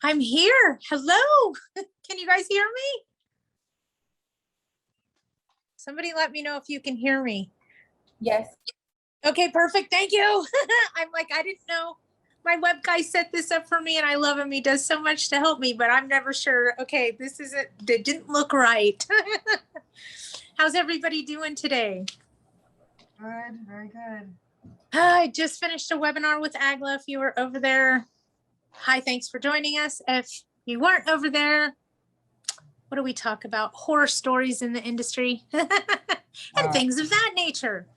I'm here. Hello. Can you guys hear me? Somebody let me know if you can hear me. Yes. Okay, perfect. Thank you. I'm like, I didn't know. My web guy set this up for me and I love him. He does so much to help me, but I'm never sure. Okay, this is it. It didn't look right. How's everybody doing today? Good, very good. I just finished a webinar with Agla. If you were over there, hi, thanks for joining us. If you weren't over there, what do we talk about? Horror stories in the industry and things of that nature.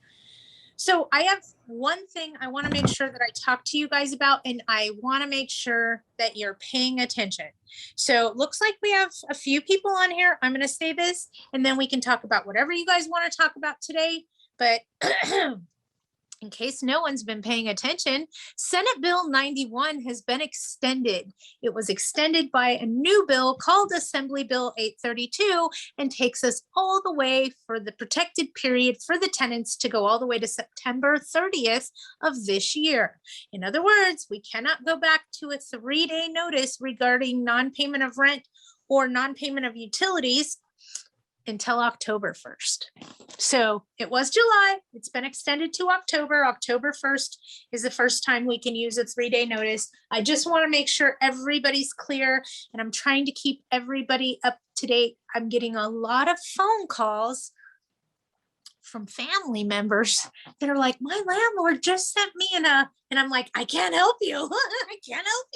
So I have one thing I want to make sure that I talk to you guys about, and I want to make sure that you're paying attention. So it looks like we have a few people on here. I'm going to say this, and then we can talk about whatever you guys want to talk about today. But in case no one's been paying attention, Senate Bill 91 has been extended. It was extended by a new bill called Assembly Bill 832 and takes us all the way for the protected period for the tenants to go all the way to September 30th of this year. In other words, we cannot go back to a 3-day notice regarding non-payment of rent or non-payment of utilities until October 1st. So it was July, it's been extended to October. October 1st is the first time we can use a 3-day notice. I just want to make sure everybody's clear, and I'm trying to keep everybody up to date. I'm getting a lot of phone calls from family members that are like, my landlord just sent me and I'm like, I can't help you. I can't help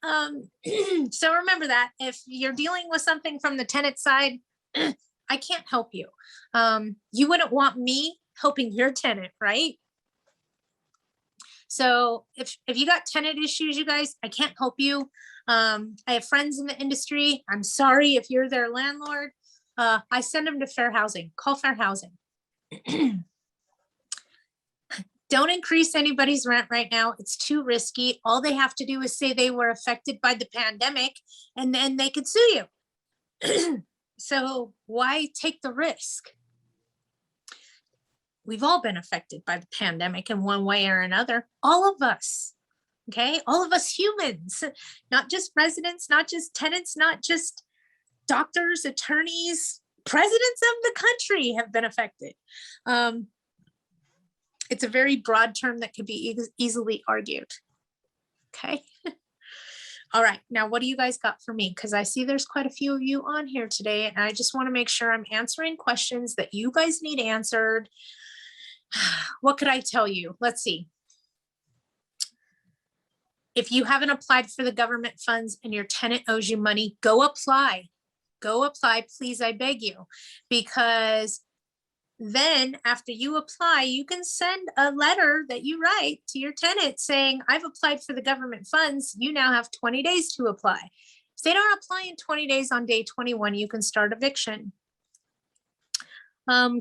you. So remember that if you're dealing with something from the tenant side, I can't help you. You wouldn't want me helping your tenant, right? So if you got tenant issues, you guys, I can't help you. I have friends in the industry. I'm sorry if you're their landlord. I send them to fair housing. Call fair housing. Don't increase anybody's rent right now. It's too risky. All they have to do is say they were affected by the pandemic, and then they could sue you. So why take the risk? We've all been affected by the pandemic in one way or another. All of us, okay? All of us humans, not just residents, not just tenants, not just doctors, attorneys, presidents of the country have been affected. It's a very broad term that could be easily argued, okay? All right, now what do you guys got for me? Because I see there's quite a few of you on here today, and I just want to make sure I'm answering questions that you guys need answered. What could I tell you? Let's see. If you haven't applied for the government funds and your tenant owes you money, go apply. Go apply, please, I beg you. Because then after you apply, you can send a letter that you write to your tenant saying, I've applied for the government funds. You now have 20 days to apply. If they don't apply in 20 days, on day 21, you can start eviction.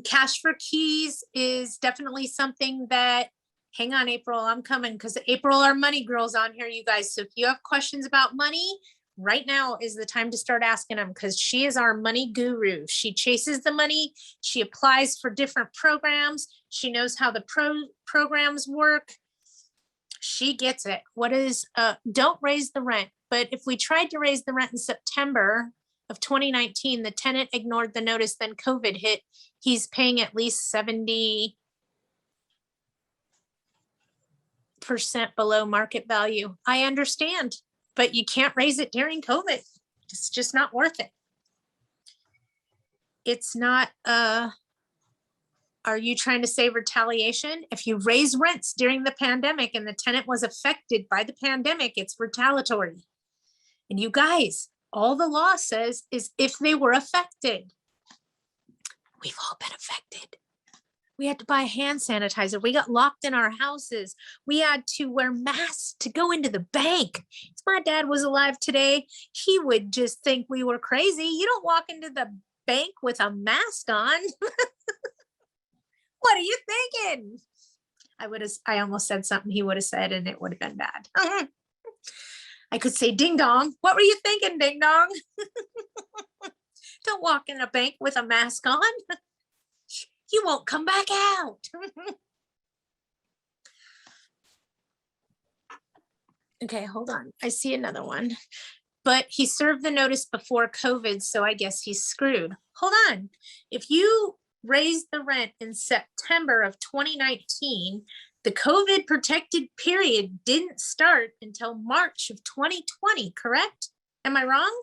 Cash for keys is definitely something that, hang on, April, I'm coming, because April, our money girl's on here, you guys. So if you have questions about money, right now is the time to start asking them, because she is our money guru. She chases the money. She applies for different programs. She knows how the programs work. She gets it. What is, don't raise the rent. But if we tried to raise the rent in September of 2019, the tenant ignored the notice, then COVID hit. He's paying at least 70% below market value. I understand, but you can't raise it during COVID. It's just not worth it. It's not, are you trying to say retaliation? If you raise rents during the pandemic and the tenant was affected by the pandemic, it's retaliatory. And you guys, all the law says is if they were affected. We've all been affected. We had to buy hand sanitizer. We got locked in our houses. We had to wear masks to go into the bank. If my dad was alive today, he would just think we were crazy. You don't walk into the bank with a mask on. What are you thinking? I almost said something he would have said and it would have been bad. I could say ding dong. What were you thinking, ding dong? Don't walk in a bank with a mask on. You won't come back out. Okay, hold on. I see another one. But he served the notice before COVID, so I guess he's screwed. Hold on. If you raised the rent in September of 2019, the COVID protected period didn't start until March of 2020, correct? Am I wrong?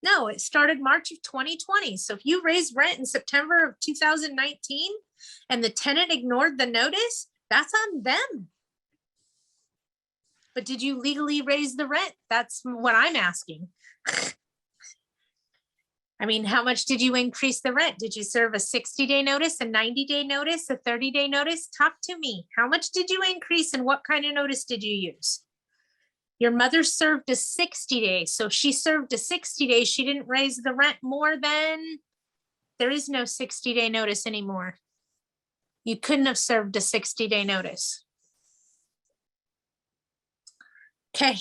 No, it started March of 2020. So if you raised rent in September of 2019 and the tenant ignored the notice, that's on them. But did you legally raise the rent? That's what I'm asking. I mean, how much did you increase the rent? Did you serve a 60-day notice, a 90-day notice, a 30-day notice? Talk to me. How much did you increase and what kind of notice did you use? Your mother served a 60-day. So if she served a 60-day, she didn't raise the rent more than, there is no 60-day notice anymore. You couldn't have served a 60-day notice. Okay,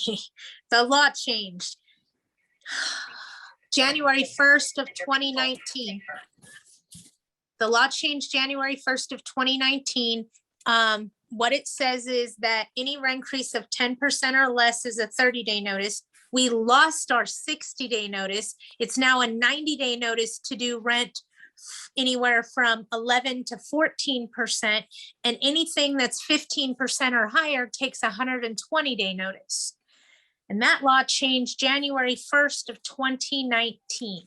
the law changed. January 1st of 2019. The law changed January 1st of 2019. What it says is that any rent increase of 10% or less is a 30-day notice. We lost our 60-day notice. It's now a 90-day notice to do rent anywhere from 11 to 14%, and anything that's 15% or higher takes a 120-day notice. And that law changed January 1st of 2019.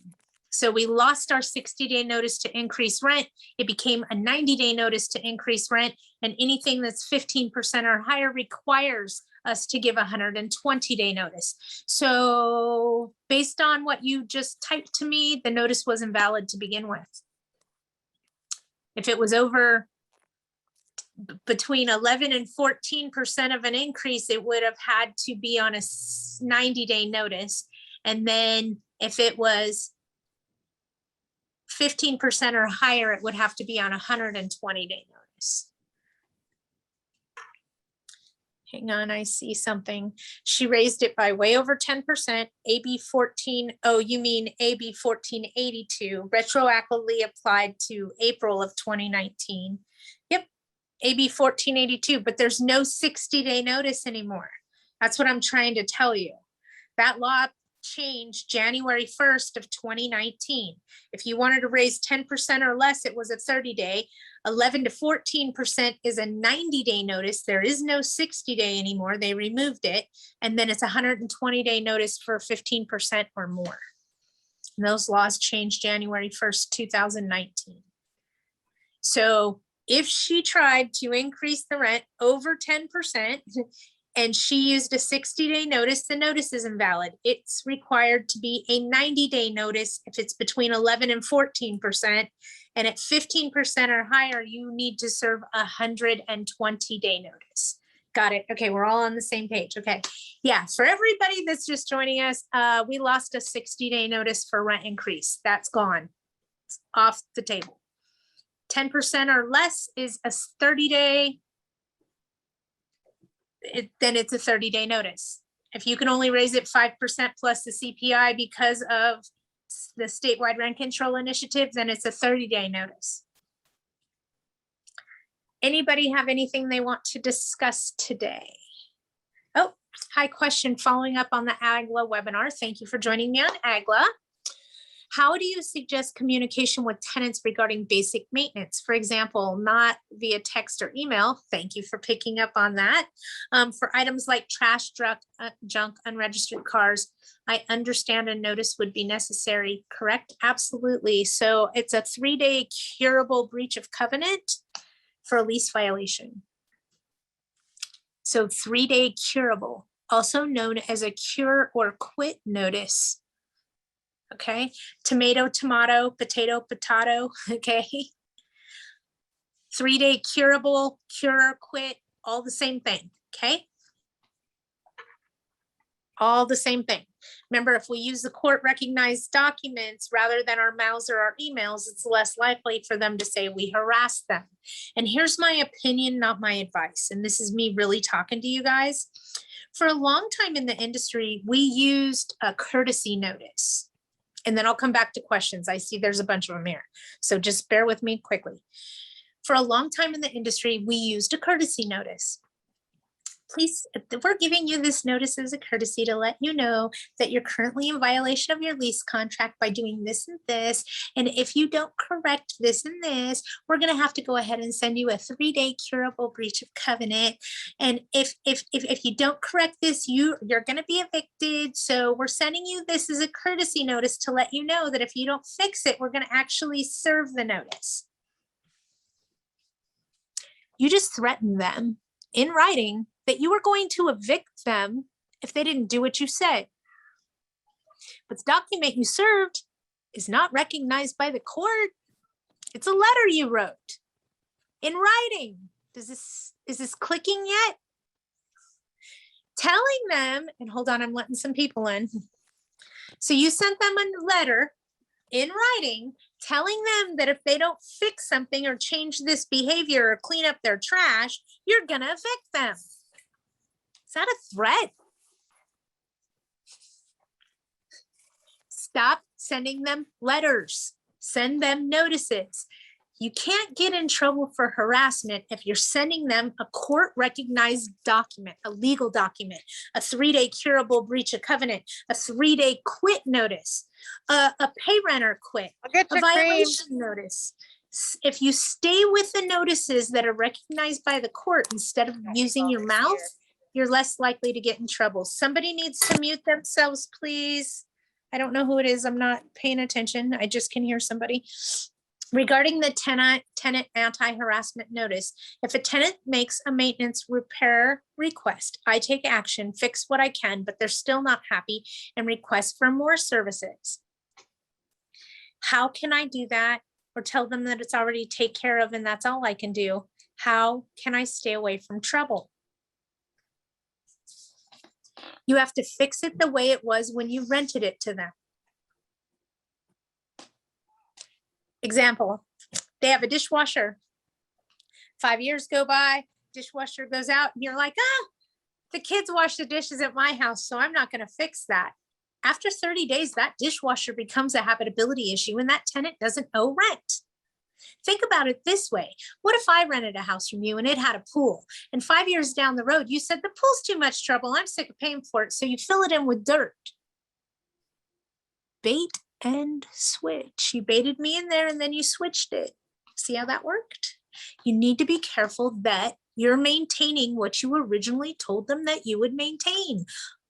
So we lost our 60-day notice to increase rent. It became a 90-day notice to increase rent, and anything that's 15% or higher requires us to give a 120-day notice. So based on what you just typed to me, the notice was invalid to begin with. If it was over between 11 and 14% of an increase, it would have had to be on a 90-day notice. And then if it was 15% or higher, it would have to be on a 120-day notice. Hang on, I see something. She raised it by way over 10%. AB 14, oh, you mean AB 1482, retroactively applied to April of 2019. Yep, AB 1482, but there's no 60-day notice anymore. That's what I'm trying to tell you. That law changed January 1st of 2019. If you wanted to raise 10% or less, it was a 30-day. 11 to 14% is a 90-day notice. There is no 60-day anymore. They removed it. And then it's a 120-day notice for 15% or more. And those laws changed January 1st, 2019. So if she tried to increase the rent over 10%, and she used a 60-day notice, the notice is invalid. It's required to be a 90-day notice if it's between 11 and 14%. And at 15% or higher, you need to serve a 120-day notice. Got it. Okay, we're all on the same page. Okay. Yeah, for everybody that's just joining us, we lost a 60-day notice for rent increase. That's gone. It's off the table. 10% or less is a 30-day. Then it's a 30-day notice. If you can only raise it 5% plus the CPI because of the statewide rent control initiative, then it's a 30-day notice. Anybody have anything they want to discuss today? Oh, hi, question following up on the AGLA webinar. Thank you for joining me on AGLA. How do you suggest communication with tenants regarding basic maintenance? For example, not via text or email. Thank you for picking up on that. For items like trash, junk, unregistered cars, I understand a notice would be necessary, correct? Absolutely. So it's a 3-day curable breach of covenant for a lease violation. So 3-day curable, also known as a cure or quit notice. Okay, tomato, tomato, potato, potato, okay. 3-day curable, cure, quit, all the same thing, okay? All the same thing. Remember, if we use the court recognized documents rather than our mouths or our emails, it's less likely for them to say we harassed them. And here's my opinion, not my advice. And this is me really talking to you guys. For a long time in the industry, we used a courtesy notice. And then I'll come back to questions. I see there's a bunch of them here. So just bear with me quickly. For a long time in the industry, we used a courtesy notice. Please, we're giving you this notice as a courtesy to let you know that you're currently in violation of your lease contract by doing this and this. And if you don't correct this and this, we're gonna have to go ahead and send you a 3-day curable breach of covenant. And if you don't correct this, you're gonna be evicted. So we're sending you this as a courtesy notice to let you know that if you don't fix it, we're gonna actually serve the notice. You just threatened them in writing that you were going to evict them if they didn't do what you said. But the document you served is not recognized by the court. It's a letter you wrote in writing. Is this clicking yet? Telling them, and hold on, I'm letting some people in. So you sent them a letter in writing telling them that if they don't fix something or change this behavior or clean up their trash, you're gonna evict them. Is that a threat? Stop sending them letters. Send them notices. You can't get in trouble for harassment if you're sending them a court-recognized document, a legal document, a 3-day curable breach of covenant, a 3-day quit notice, a pay renter quit, a violation notice. If you stay with the notices that are recognized by the court instead of using your mouth, you're less likely to get in trouble. Somebody needs to mute themselves, please. I don't know who it is. I'm not paying attention. I just can hear somebody. Regarding the tenant anti-harassment notice, if a tenant makes a maintenance repair request, I take action, fix what I can, but they're still not happy and request for more services. How can I do that? Or tell them that it's already taken care of and that's all I can do? How can I stay away from trouble? You have to fix it the way it was when you rented it to them. Example, they have a dishwasher. 5 years go by, dishwasher goes out, and you're like, the kids wash the dishes at my house, so I'm not going to fix that. After 30 days, that dishwasher becomes a habitability issue and that tenant doesn't owe rent. Think about it this way. What if I rented a house from you and it had a pool, and 5 years down the road, you said the pool's too much trouble, I'm sick of paying for it, so you fill it in with dirt. Bait and switch. You baited me in there and then you switched it. See how that worked? You need to be careful that you're maintaining what you originally told them that you would maintain.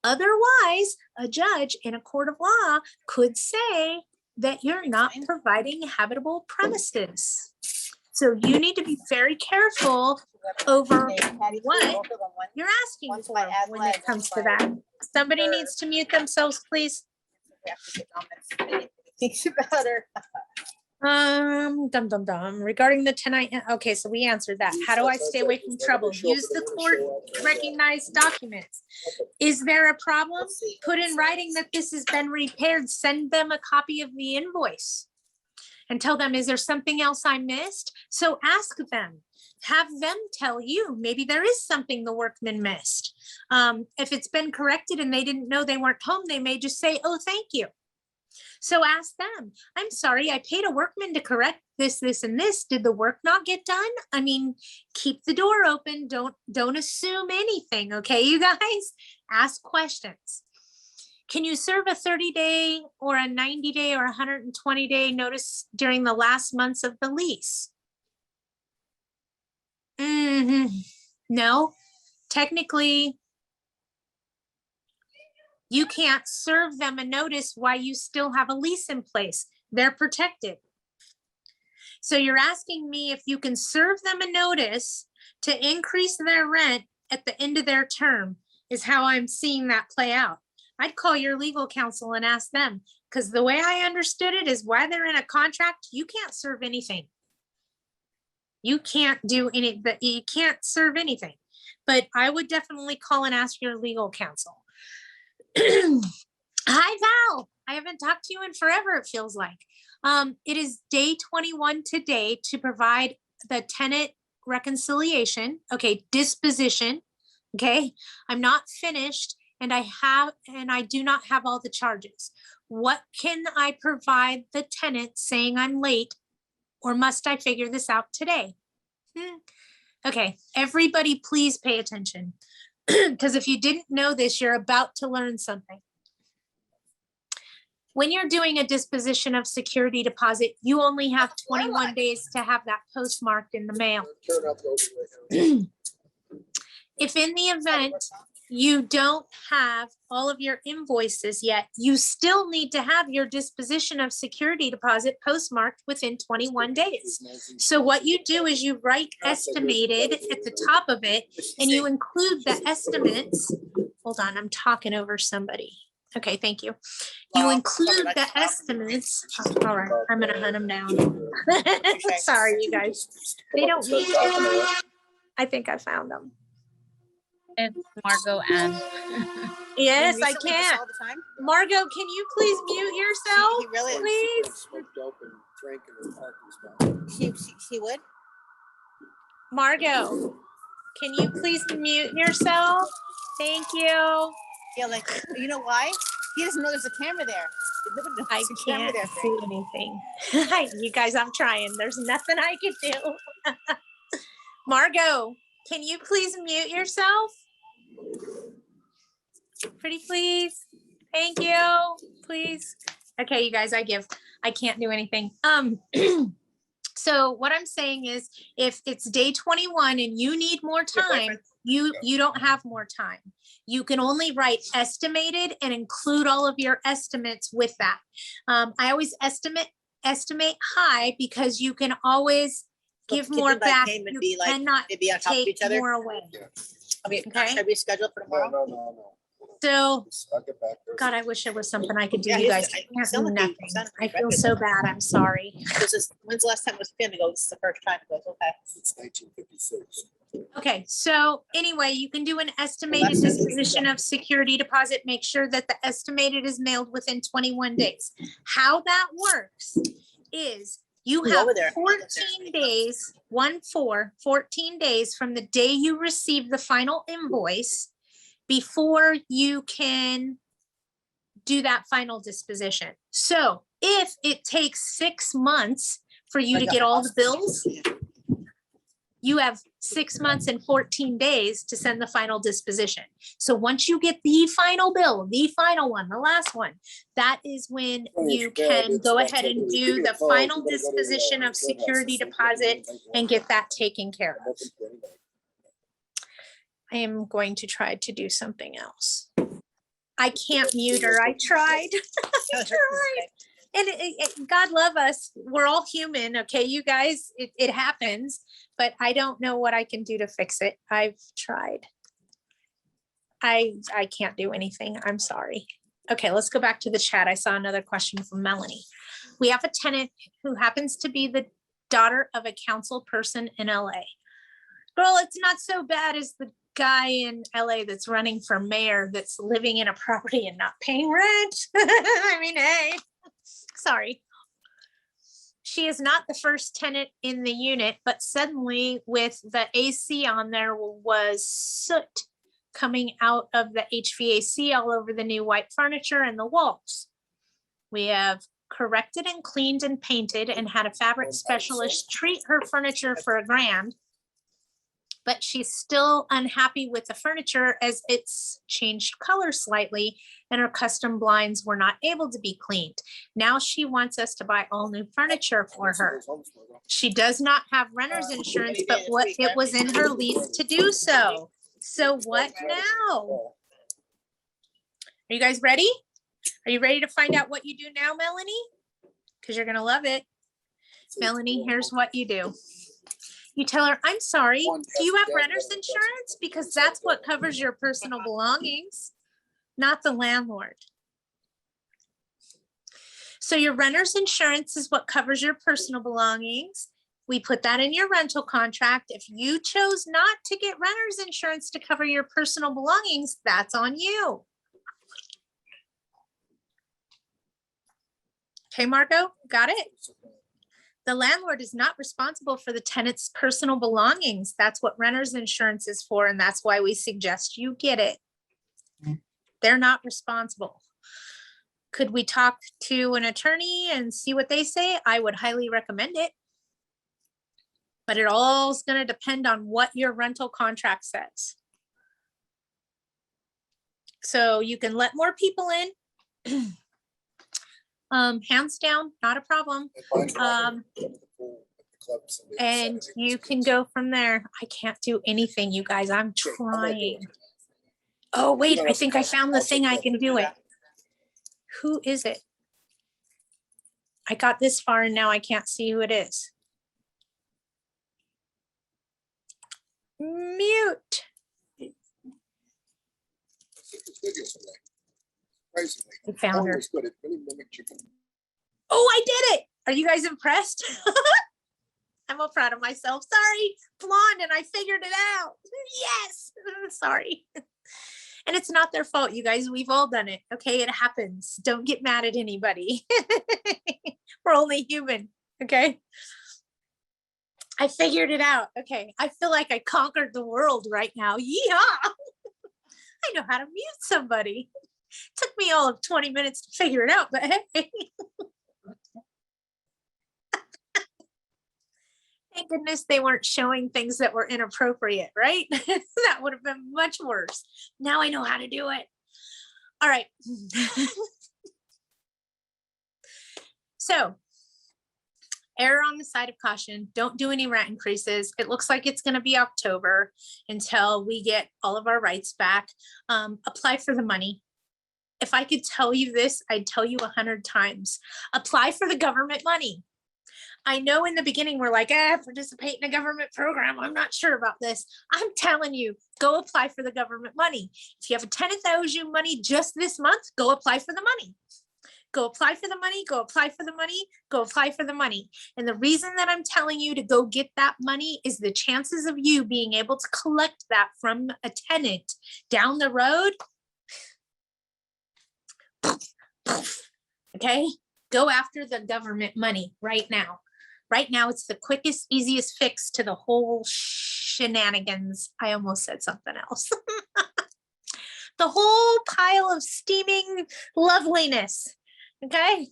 Otherwise, a judge in a court of law could say that you're not providing habitable premises. So you need to be very careful over what you're asking for when it comes to that. Somebody needs to mute themselves, please. Regarding the tenant, okay, so we answered that. How do I stay away from trouble? Use the court recognized documents. Is there a problem? Put in writing that this has been repaired. Send them a copy of the invoice and tell them, is there something else I missed? So ask them. Have them tell you, maybe there is something the workman missed. If it's been corrected and they didn't know they weren't home, they may just say, oh, thank you. So ask them, I'm sorry, I paid a workman to correct this, this, and this. Did the work not get done? I mean, keep the door open. Don't assume anything, okay, you guys? Ask questions. Can you serve a 30-day or a 90-day or 120-day notice during the last months of the lease? No, technically, you can't serve them a notice while you still have a lease in place. They're protected. So you're asking me if you can serve them a notice to increase their rent at the end of their term is how I'm seeing that play out. I'd call your legal counsel and ask them, because the way I understood it is while they're in a contract, you can't serve anything. You can't do any, but you can't serve anything. But I would definitely call and ask your legal counsel. Hi, Val. I haven't talked to you in forever, it feels like. It is day 21 today to provide the tenant reconciliation. Okay, disposition. Okay, I'm not finished and I do not have all the charges. What can I provide the tenant saying I'm late, or must I figure this out today? Okay, everybody please pay attention. because if you didn't know this, you're about to learn something. When you're doing a disposition of security deposit, you only have 21 days to have that postmarked in the mail. If in the event you don't have all of your invoices yet, you still need to have your disposition of security deposit postmarked within 21 days. So what you do is you write estimated at the top of it and you include the estimates. Hold on, I'm talking over somebody. Okay, thank you. You include the estimates. Oh, all right, I'm gonna hunt them down. Sorry, you guys. They don't need to. I think I found them. It's Margot and Yes, I Recently, just can. all the time? Margot, can you please mute yourself? He really is. Please. Smoked dope and drank in the parking spot. She would? Margot, can you please mute yourself? Thank you. Yeah, like, you know why? He doesn't know there's a camera there. Nobody knows I there's a camera can't there, see Frank. anything. You guys, I'm trying. There's nothing I can do. Margot, can you please mute yourself? Pretty please. Thank you. Please. Okay, you guys, I can't do anything. So what I'm saying is if it's day 21 and you need more time, you don't have more time. You can only write estimated and include all of your estimates with that. I always estimate high because you can always give Can more you, like, back. came and You be like, cannot maybe on top of take each other? more away. Okay, Okay. should we schedule for No, tomorrow? no. So, I'll get back there. God, I wish there was something I could do. Yeah, You he's- guys I- can't sound do like you nothing. sound I like feel you so bad. I'm sorry. When's the last time it was filmed? He goes, this is the first time. He goes, okay. It's 1956. Okay, so anyway, you can do an estimated That's just- disposition of security deposit. Make sure that the estimated is mailed within 21 days. How that works is you Go have over there. 14 days, 14 days from the day you receive the final invoice before you can do that final disposition. So if it takes 6 months for you to get all the bills, you have 6 months and 14 days to send the final disposition. So once you get the final bill, the final one, the last one, that is when you can go ahead and do the final disposition of security deposit and get that taken care of. I am going to try to do something else. I can't mute her. I tried. I tried. And God love us. We're all human. Okay, you guys, it happens, but I don't know what I can do to fix it. I've tried. I can't do anything. I'm sorry. Okay, let's go back to the chat. I saw another question from Melanie. We have a tenant who happens to be the daughter of a council person in LA. Girl, it's not so bad as the guy in LA that's running for mayor that's living in a property and not paying rent. I mean, hey, sorry. She is not the first tenant in the unit, but suddenly with the AC on there was soot coming out of the HVAC all over the new white furniture and the walls. We have corrected and cleaned and painted and had a fabric specialist treat her furniture for $1,000. But she's still unhappy with the furniture as it's changed color slightly and her custom blinds were not able to be cleaned. Now she wants us to buy all new furniture for her. She does not have renter's insurance, but what it was in her lease to do so. So what now? Are you guys ready? Are you ready to find out what you do now, Melanie? Because you're gonna love it. Melanie, here's what you do. You tell her, I'm sorry, do you have renter's insurance? Because that's what covers your personal belongings, not the landlord. So your renter's insurance is what covers your personal belongings. We put that in your rental contract. If you chose not to get renter's insurance to cover your personal belongings, that's on you. Okay, Margot, got it? The landlord is not responsible for the tenant's personal belongings. That's what renter's insurance is for, and that's why we suggest you get it. They're not responsible. Could we talk to an attorney and see what they say? I would highly recommend it. But it all is going to depend on what your rental contract says. So you can let more people in. Hands down, not a problem. And mine's not gonna go to the pool at the club Sunday to And Saturday you this can week. go from there. I can't do anything, you guys. I'm Okay, I'm gonna do trying. it. Oh, wait, don't I have to think I come. found the I'll thing take I care can of do it. Who is it? I got this far and now I can't see who it is. Mute. It's good yesterday. Surprisingly. I found Corn her. was good. It really mimicked chicken. Oh, I did it. Are you guys impressed? I'm all proud of myself. Sorry, blonde, and I figured it out. Yes. Sorry. And it's not their fault, you guys. We've all done it. Okay, it happens. Don't get mad at anybody. We're only human. Okay. I figured it out. Okay. I feel like I conquered the world right now. Yeehaw. I know how to mute somebody. Took me all of 20 minutes to figure it out, but hey. Thank goodness they weren't showing things that were inappropriate, right? That would have been much worse. Now I know how to do it. All right. So, err on the side of caution. Don't do any rent increases. It looks like it's going to be October until we get all of our rights back. Apply for the money. If I could tell you this, I'd tell you 100 times. Apply for the government money. I know in the beginning we're like, participate in a government program. I'm not sure about this. I'm telling you, go apply for the government money. If you have a tenant that owes you money just this month, go apply for the money. Go apply for the money, go apply for the money, go apply for the money. And the reason that I'm telling you to go get that money is the chances of you being able to collect that from a tenant down the road. Okay, go after the government money right now. Right now, it's the quickest, easiest fix to the whole shenanigans. I almost said something else. The whole pile of steaming loveliness. Okay.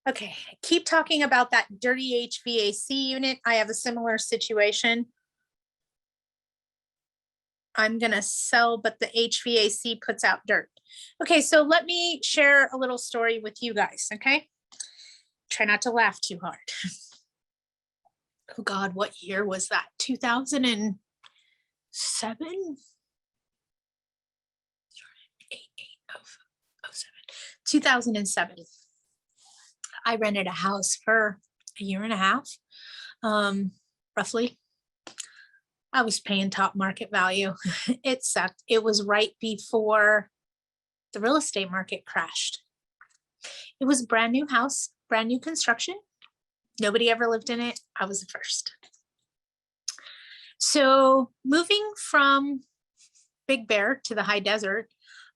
Okay, keep talking about that dirty HVAC unit. I have a similar situation. I'm gonna sell, but the HVAC puts out dirt. Okay, so let me share a little story with you guys, okay? Try not to laugh too hard. Oh God, what year was that? 2007? 2007. I rented a house for a year and a half, roughly. I was paying top market value. It sucked. It was right before the real estate market crashed. It was a brand new house, brand new construction. Nobody ever lived in it. I was the first. So moving from Big Bear to the high desert,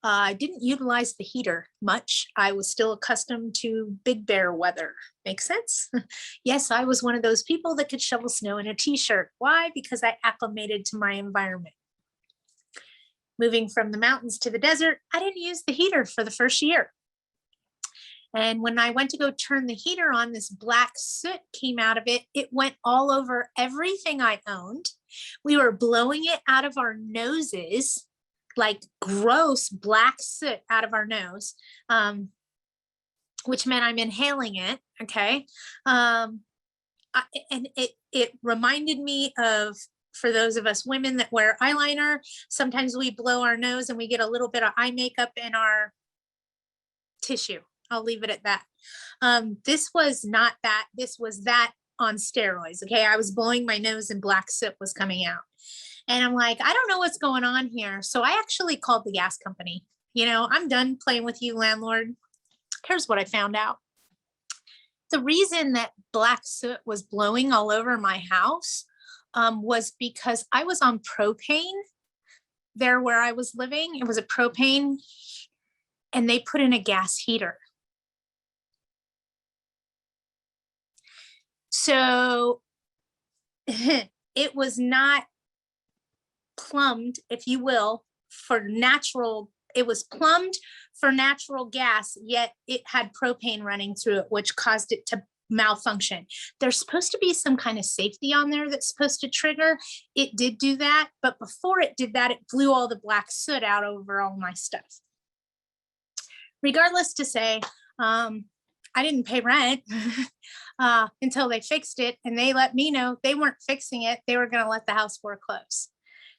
I didn't utilize the heater much. I was still accustomed to Big Bear weather. Makes sense? Yes, I was one of those people that could shovel snow in a t-shirt. Why? Because I acclimated to my environment. Moving from the mountains to the desert, I didn't use the heater for the first year. And when I went to go turn the heater on, this black soot came out of it. It went all over everything I owned. We were blowing it out of our noses, like gross black soot out of our nose, which meant I'm inhaling it. Okay. And it reminded me of, for those of us women that wear eyeliner, sometimes we blow our nose and we get a little bit of eye makeup in our tissue. I'll leave it at that. This was not that. This was that on steroids. Okay. I was blowing my nose and black soot was coming out. And I'm like, I don't know what's going on here. So I actually called the gas company. You know, I'm done playing with you, landlord. Here's what I found out. The reason that black soot was blowing all over my house was because I was on propane there where I was living. It was a propane and they put in a gas heater. So it was not plumbed, if you will, for natural. It was plumbed for natural gas, yet it had propane running through it, which caused it to malfunction. There's supposed to be some kind of safety on there that's supposed to trigger. It did do that, but before it did that, it blew all the black soot out over all my stuff. Regardless to say, I didn't pay rent until they fixed it, and they let me know they weren't fixing it. They were going to let the house foreclose.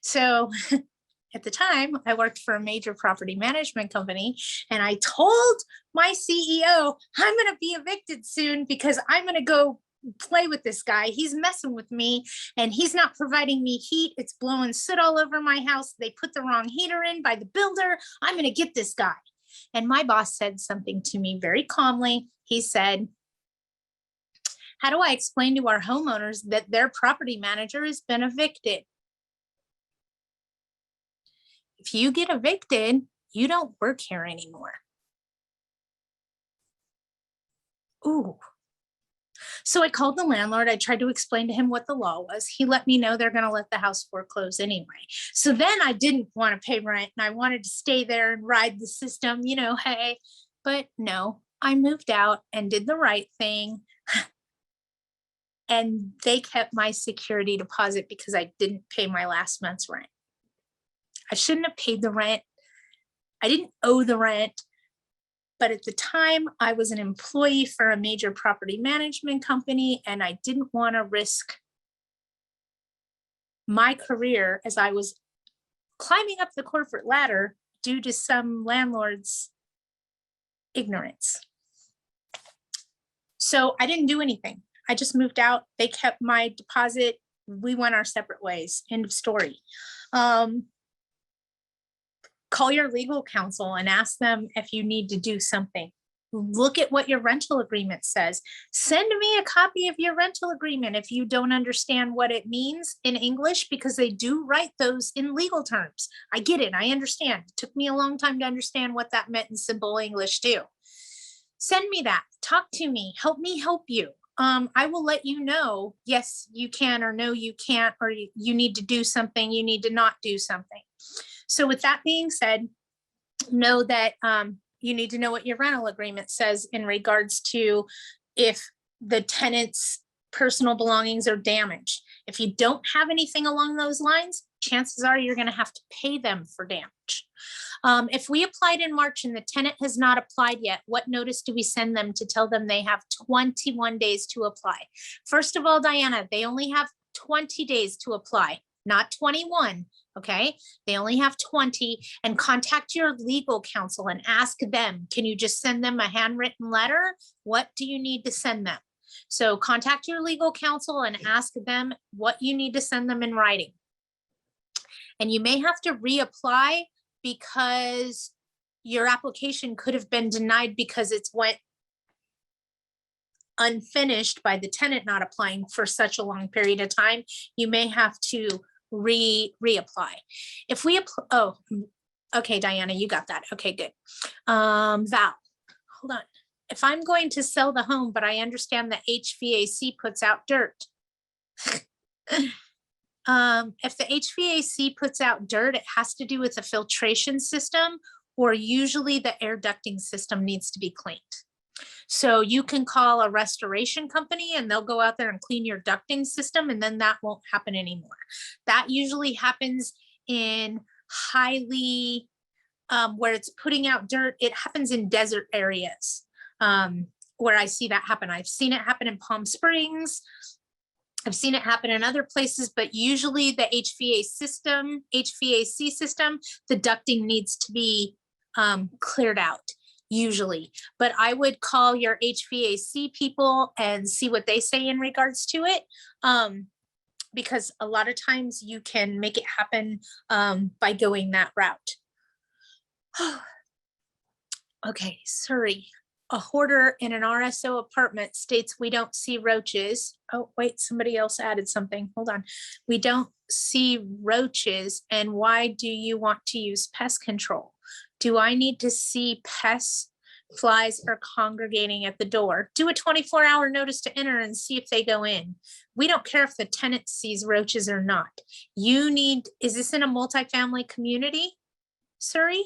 So at the time, I worked for a major property management company, and I told my CEO, I'm going to be evicted soon because I'm going to go play with this guy. He's messing with me, and he's not providing me heat. It's blowing soot all over my house. They put the wrong heater in by the builder. I'm going to get this guy. And my boss said something to me very calmly. He said, how do I explain to our homeowners that their property manager has been evicted? If you get evicted, you don't work here anymore. Ooh. So I called the landlord. I tried to explain to him what the law was. He let me know they're going to let the house foreclose anyway. So then I didn't want to pay rent, and I wanted to stay there and ride the system, you know, hey, but no, I moved out and did the right thing. And they kept my security deposit because I didn't pay my last month's rent. I shouldn't have paid the rent. I didn't owe the rent. But at the time, I was an employee for a major property management company, and I didn't want to risk my career as I was climbing up the corporate ladder due to some landlord's ignorance. So I didn't do anything. I just moved out. They kept my deposit. We went our separate ways. End of story. Call your legal counsel and ask them if you need to do something. Look at what your rental agreement says. Send me a copy of your rental agreement if you don't understand what it means in English, because they do write those in legal terms. I get it. I understand. It took me a long time to understand what that meant in simple English too. Send me that. Talk to me. Help me help you. I will let you know, yes, you can, or no, you can't, or you need to do something, you need to not do something. So with that being said, know that you need to know what your rental agreement says in regards to if the tenant's personal belongings are damaged. If you don't have anything along those lines, chances are you're going to have to pay them for damage. If we applied in March and the tenant has not applied yet, what notice do we send them to tell them they have 21 days to apply? First of all, Diana, they only have 20 days to apply, not 21. Okay, they only have 20, and contact your legal counsel and ask them, can you just send them a handwritten letter? What do you need to send them? So contact your legal counsel and ask them what you need to send them in writing. And you may have to reapply because your application could have been denied because it's went unfinished by the tenant not applying for such a long period of time. You may have to reapply. If we apply, oh, okay, Diana, you got that. Okay, good. Val, hold on. If I'm going to sell the home, but I understand that HVAC puts out dirt. If the HVAC puts out dirt, it has to do with the filtration system, or usually the air ducting system needs to be cleaned. So you can call a restoration company and they'll go out there and clean your ducting system, and then that won't happen anymore. That usually happens in highly, where it's putting out dirt. It happens in desert areas where I see that happen. I've seen it happen in Palm Springs. I've seen it happen in other places, but usually the HVAC system, the ducting needs to be cleared out. Usually, but I would call your HVAC people and see what they say in regards to it, because a lot of times you can make it happen by going that route. Okay, Surrey. A hoarder in an RSO apartment states we don't see roaches. Oh, wait, somebody else added something. Hold on. We don't see roaches. And why do you want to use pest control? Do I need to see pests, flies are congregating at the door? Do a 24-hour notice to enter and see if they go in. We don't care if the tenant sees roaches or not. You need, is this in a multifamily community, Surrey?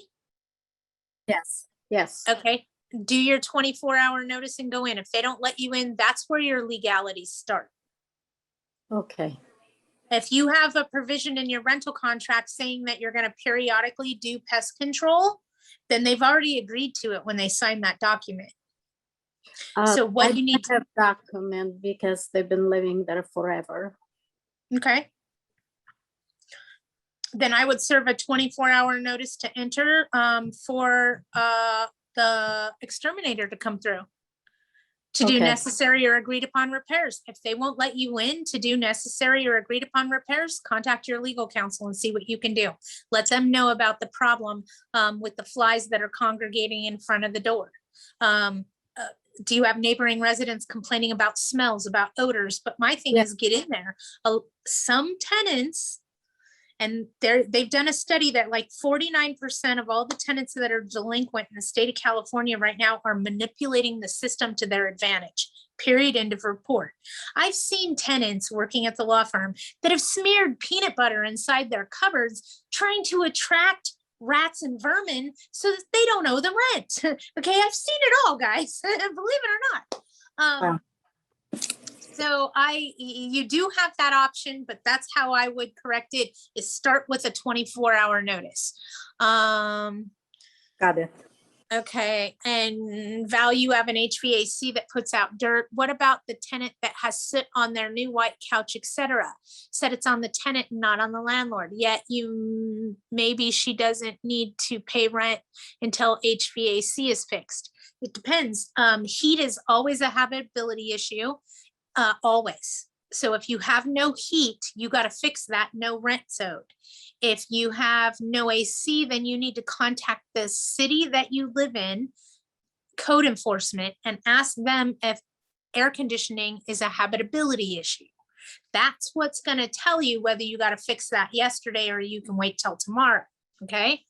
Yes. Yes. Okay. do your 24-hour notice and go in. If they don't let you in, that's where your legalities start. Okay, If you have a provision in your rental contract saying that you're gonna periodically do pest control, then they've already agreed to it when they sign that document. So what I you need to, have document because they've been living there forever. okay. Then I would serve a 24-hour notice to enter for the exterminator to come through to do Okay. necessary or agreed upon repairs. If they won't let you in to do necessary or agreed upon repairs, contact your legal counsel and see what you can do. Let them know about the problem with the flies that are congregating in front of the door. Do you have neighboring residents complaining about smells, about odors? But my thing Yeah. is get in there. Some tenants, and they've done a study that like 49% of all the tenants that are delinquent in the state of California right now are manipulating the system to their advantage. Period. End of report. I've seen tenants working at the law firm that have smeared peanut butter inside their cupboards, trying to attract rats and vermin so that they don't owe them rent. Okay, I've seen it all, guys. Believe it or not. Wow. So you do have that option, but that's how I would correct it, is start with a 24-hour notice. Got it. Okay, and value of an HVAC that puts out dirt. What about the tenant that has sit on their new white couch, etc.? Said it's on the tenant, not on the landlord. Yet maybe she doesn't need to pay rent until HVAC is fixed. It depends. Heat is always a habitability issue, always. So if you have no heat, you got to fix that. No rent owed. If you have no AC, then you need to contact the city that you live in, code enforcement, and ask them if air conditioning is a habitability issue. That's what's going to tell you whether you got to fix that yesterday or you can wait till tomorrow. Okay.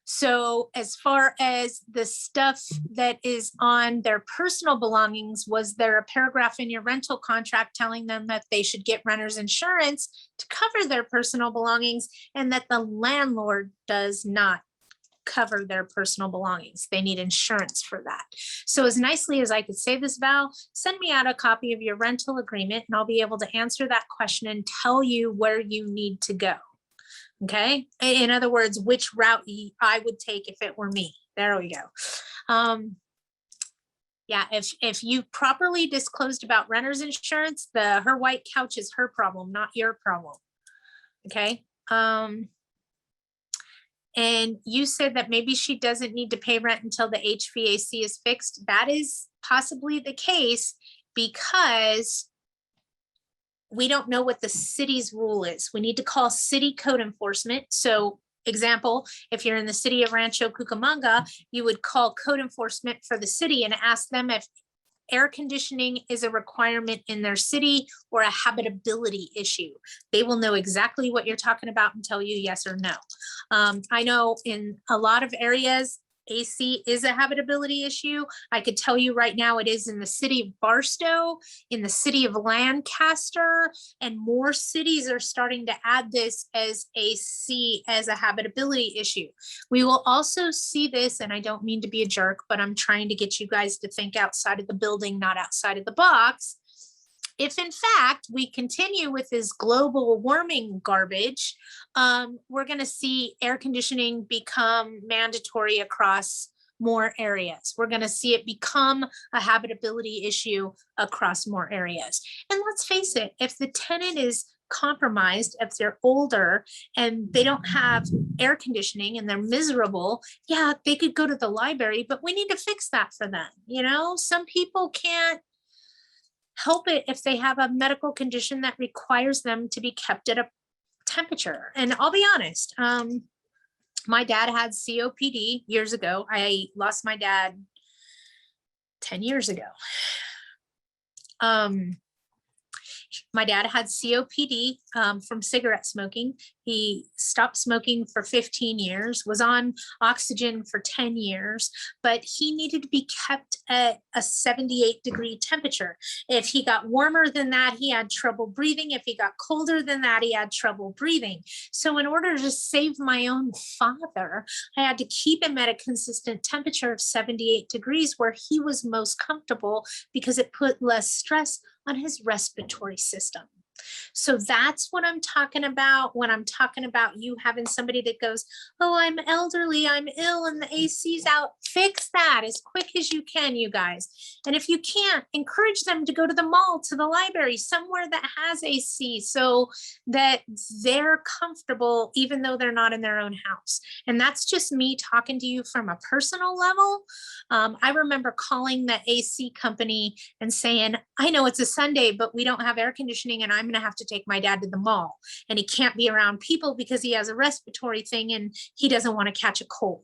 So as far as the stuff that is on their personal belongings, was there a paragraph in your rental contract telling them that they should get renter's insurance to cover their personal belongings, and that the landlord does not cover their personal belongings? They need insurance for that. So as nicely as I could say this, Val, send me out a copy of your rental agreement and I'll be able to answer that question and tell you where you need to go. Okay. In other words, which route I would take if it were me. There we go. Yeah, if you properly disclosed about renter's insurance, her white couch is her problem, not your problem. Okay. And you said that maybe she doesn't need to pay rent until the HVAC is fixed. That is possibly the case because we don't know what the city's rule is. We need to call city code enforcement. So example, if you're in the city of Rancho Cucamonga, you would call code enforcement for the city and ask them if air conditioning is a requirement in their city or a habitability issue. They will know exactly what you're talking about and tell you yes or no. I know in a lot of areas, AC is a habitability issue. I could tell you right now it is in the city of Barstow, in the city of Lancaster, and more cities are starting to add this as AC as a habitability issue. We will also see this, and I don't mean to be a jerk, but I'm trying to get you guys to think outside of the building, not outside of the box. If in fact we continue with this global warming garbage, we're going to see air conditioning become mandatory across more areas. We're going to see it become a habitability issue across more areas. And let's face it, if the tenant is compromised, if they're older and they don't have air conditioning and they're miserable, yeah, they could go to the library, but we need to fix that for them. You know, some people can't help it if they have a medical condition that requires them to be kept at a temperature. And I'll be honest, my dad had COPD years ago. I lost my dad 10 years ago. My dad had COPD. from cigarette smoking. He stopped smoking for 15 years, was on oxygen for 10 years, but he needed to be kept at a 78-degree temperature. If he got warmer than that, he had trouble breathing. If he got colder than that, he had trouble breathing. So in order to save my own father, I had to keep him at a consistent temperature of 78 degrees where he was most comfortable because it put less stress on his respiratory system. So that's what I'm talking about when I'm talking about you having somebody that goes, oh, I'm elderly, I'm ill, and the AC's out. Fix that as quick as you can, you guys. And if you can't, encourage them to go to the mall, to the library, somewhere that has AC so that they're comfortable, even though they're not in their own house. And that's just me talking to you from a personal level. I remember calling the AC company and saying, I know it's a Sunday, but we don't have air conditioning and I'm going to have to take my dad to the mall and he can't be around people because he has a respiratory thing and he doesn't want to catch a cold.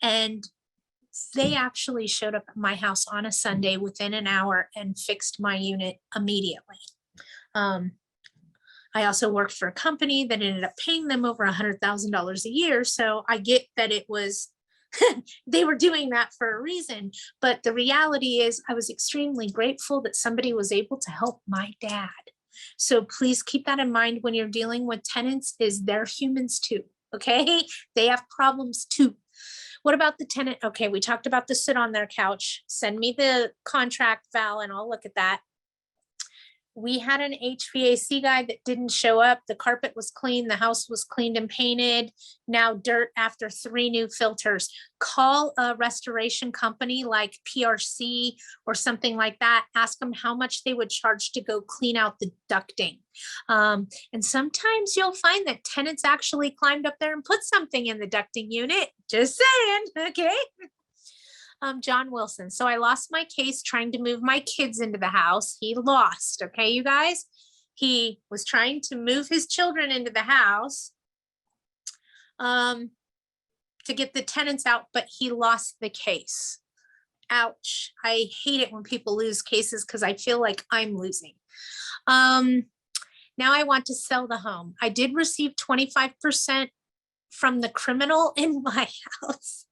And they actually showed up at my house on a Sunday within an hour and fixed my unit immediately. I also worked for a company that ended up paying them over $100,000 a year. So I get that it was they were doing that for a reason, but the reality is I was extremely grateful that somebody was able to help my dad. So please keep that in mind when you're dealing with tenants, is they're humans too, okay? They have problems too. What about the tenant? Okay, we talked about the sit on their couch. Send me the contract, Val, and I'll look at that. We had an HVAC guy that didn't show up. The carpet was clean. The house was cleaned and painted. Now dirt after 3 new filters. Call a restoration company like PRC or something like that. Ask them how much they would charge to go clean out the ducting. And sometimes you'll find that tenants actually climbed up there and put something in the ducting unit. Just saying, okay? John Wilson. So I lost my case trying to move my kids into the house. He lost. Okay, you guys. He was trying to move his children into the house to get the tenants out, but he lost the case. Ouch. I hate it when people lose cases because I feel like I'm losing. Now I want to sell the home. I did receive 25% from the criminal in my house.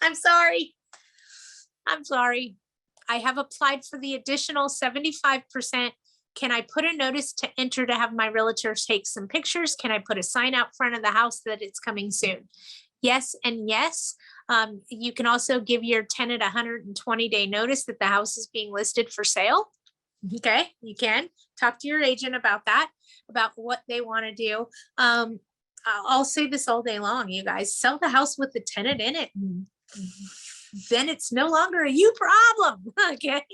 I'm sorry. I'm sorry. I have applied for the additional 75%. Can I put a notice to enter to have my realtor take some pictures? Can I put a sign out front of the house that it's coming soon? Yes and yes. You can also give your tenant a 120-day notice that the house is being listed for sale. Okay, you can talk to your agent about that, about what they want to do. I'll say this all day long, you guys. Sell the house with the tenant in it. Then it's no longer a you problem, okay?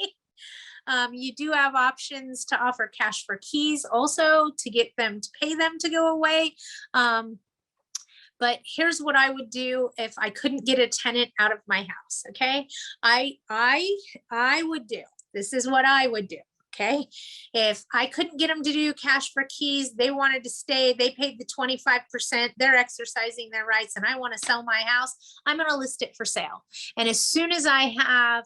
You do have options to offer cash for keys also to get them to pay them to go away. But here's what I would do if I couldn't get a tenant out of my house, okay? I would do, this is what I would do. Okay, if I couldn't get them to do cash for keys, they wanted to stay, they paid the 25%, they're exercising their rights, and I want to sell my house, I'm going to list it for sale. And as soon as I have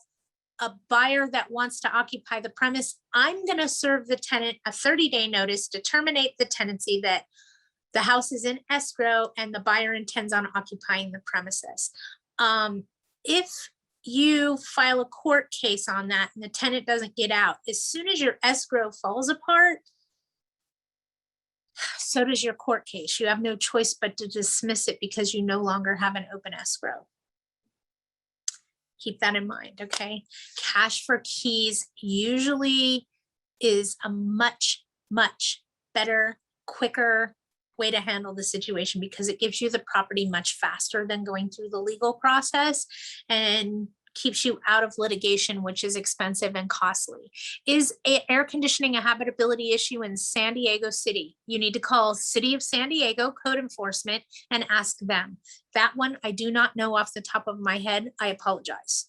a buyer that wants to occupy the premise, I'm going to serve the tenant a 30-day notice to terminate the tenancy, that the house is in escrow and the buyer intends on occupying the premises. If you file a court case on that and the tenant doesn't get out, as soon as your escrow falls apart, so does your court case. You have no choice but to dismiss it because you no longer have an open escrow. Keep that in mind, okay? Cash for keys usually is a much, much better, quicker way to handle the situation because it gives you the property much faster than going through the legal process and keeps you out of litigation, which is expensive and costly. Is air conditioning a habitability issue in San Diego City? You need to call City of San Diego Code Enforcement and ask them. That one I do not know off the top of my head. I apologize.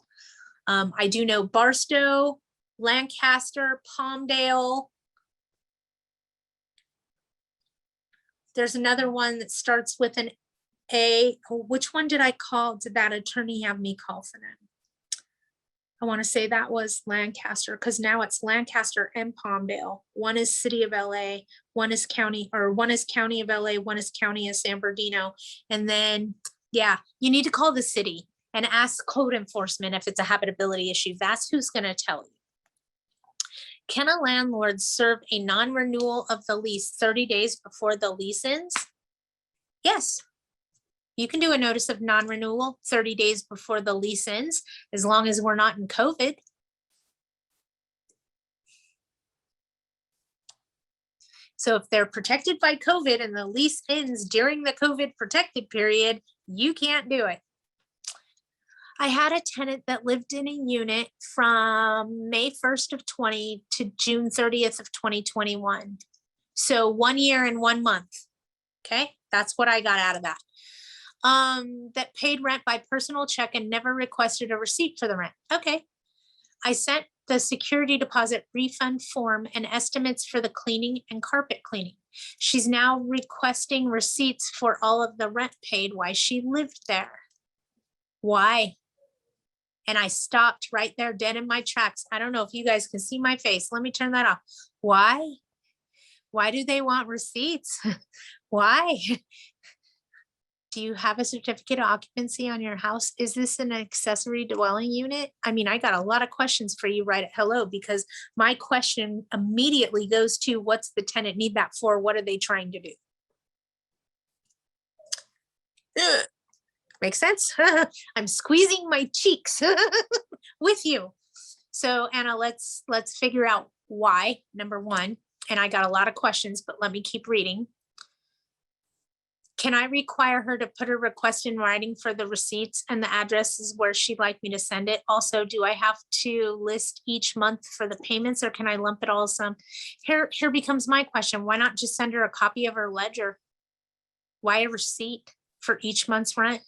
I do know Barstow, Lancaster, Palmdale. There's another one that starts with an A. Oh, which one did I call? Did that attorney have me call for them? I want to say that was Lancaster, because now it's Lancaster and Palmdale. One is City of LA, one is County of LA, one is County of San Bernardino. And then, yeah, you need to call the city and ask code enforcement if it's a habitability issue. That's who's going to tell you. Can a landlord serve a non-renewal of the lease 30 days before the lease ends? Yes. You can do a notice of non-renewal 30 days before the lease ends, as long as we're not in COVID. So if they're protected by COVID and the lease ends during the COVID protected period, you can't do it. I had a tenant that lived in a unit from May 1st of 20 to June 30th of 2021. So 1 year and 1 month. Okay, that's what I got out of that. That paid rent by personal check and never requested a receipt for the rent. Okay. I sent the security deposit refund form and estimates for the cleaning and carpet cleaning. She's now requesting receipts for all of the rent paid while she lived there. Why? And I stopped right there dead in my tracks. I don't know if you guys can see my face. Let me turn that off. Why? Why do they want receipts? Why? Do you have a certificate of occupancy on your house? Is this an accessory dwelling unit? I mean, I got a lot of questions for you right at hello, because my question immediately goes to, what's the tenant need that for? What are they trying to do? Ugh. Make sense? I'm squeezing my cheeks with you. So Anna, let's figure out why, number one. And I got a lot of questions, but let me keep reading. Can I require her to put a request in writing for the receipts and the addresses where she'd like me to send it? Also, do I have to list each month for the payments, or can I lump it all some? Here becomes my question. Why not just send her a copy of her ledger? Why a receipt for each month's rent?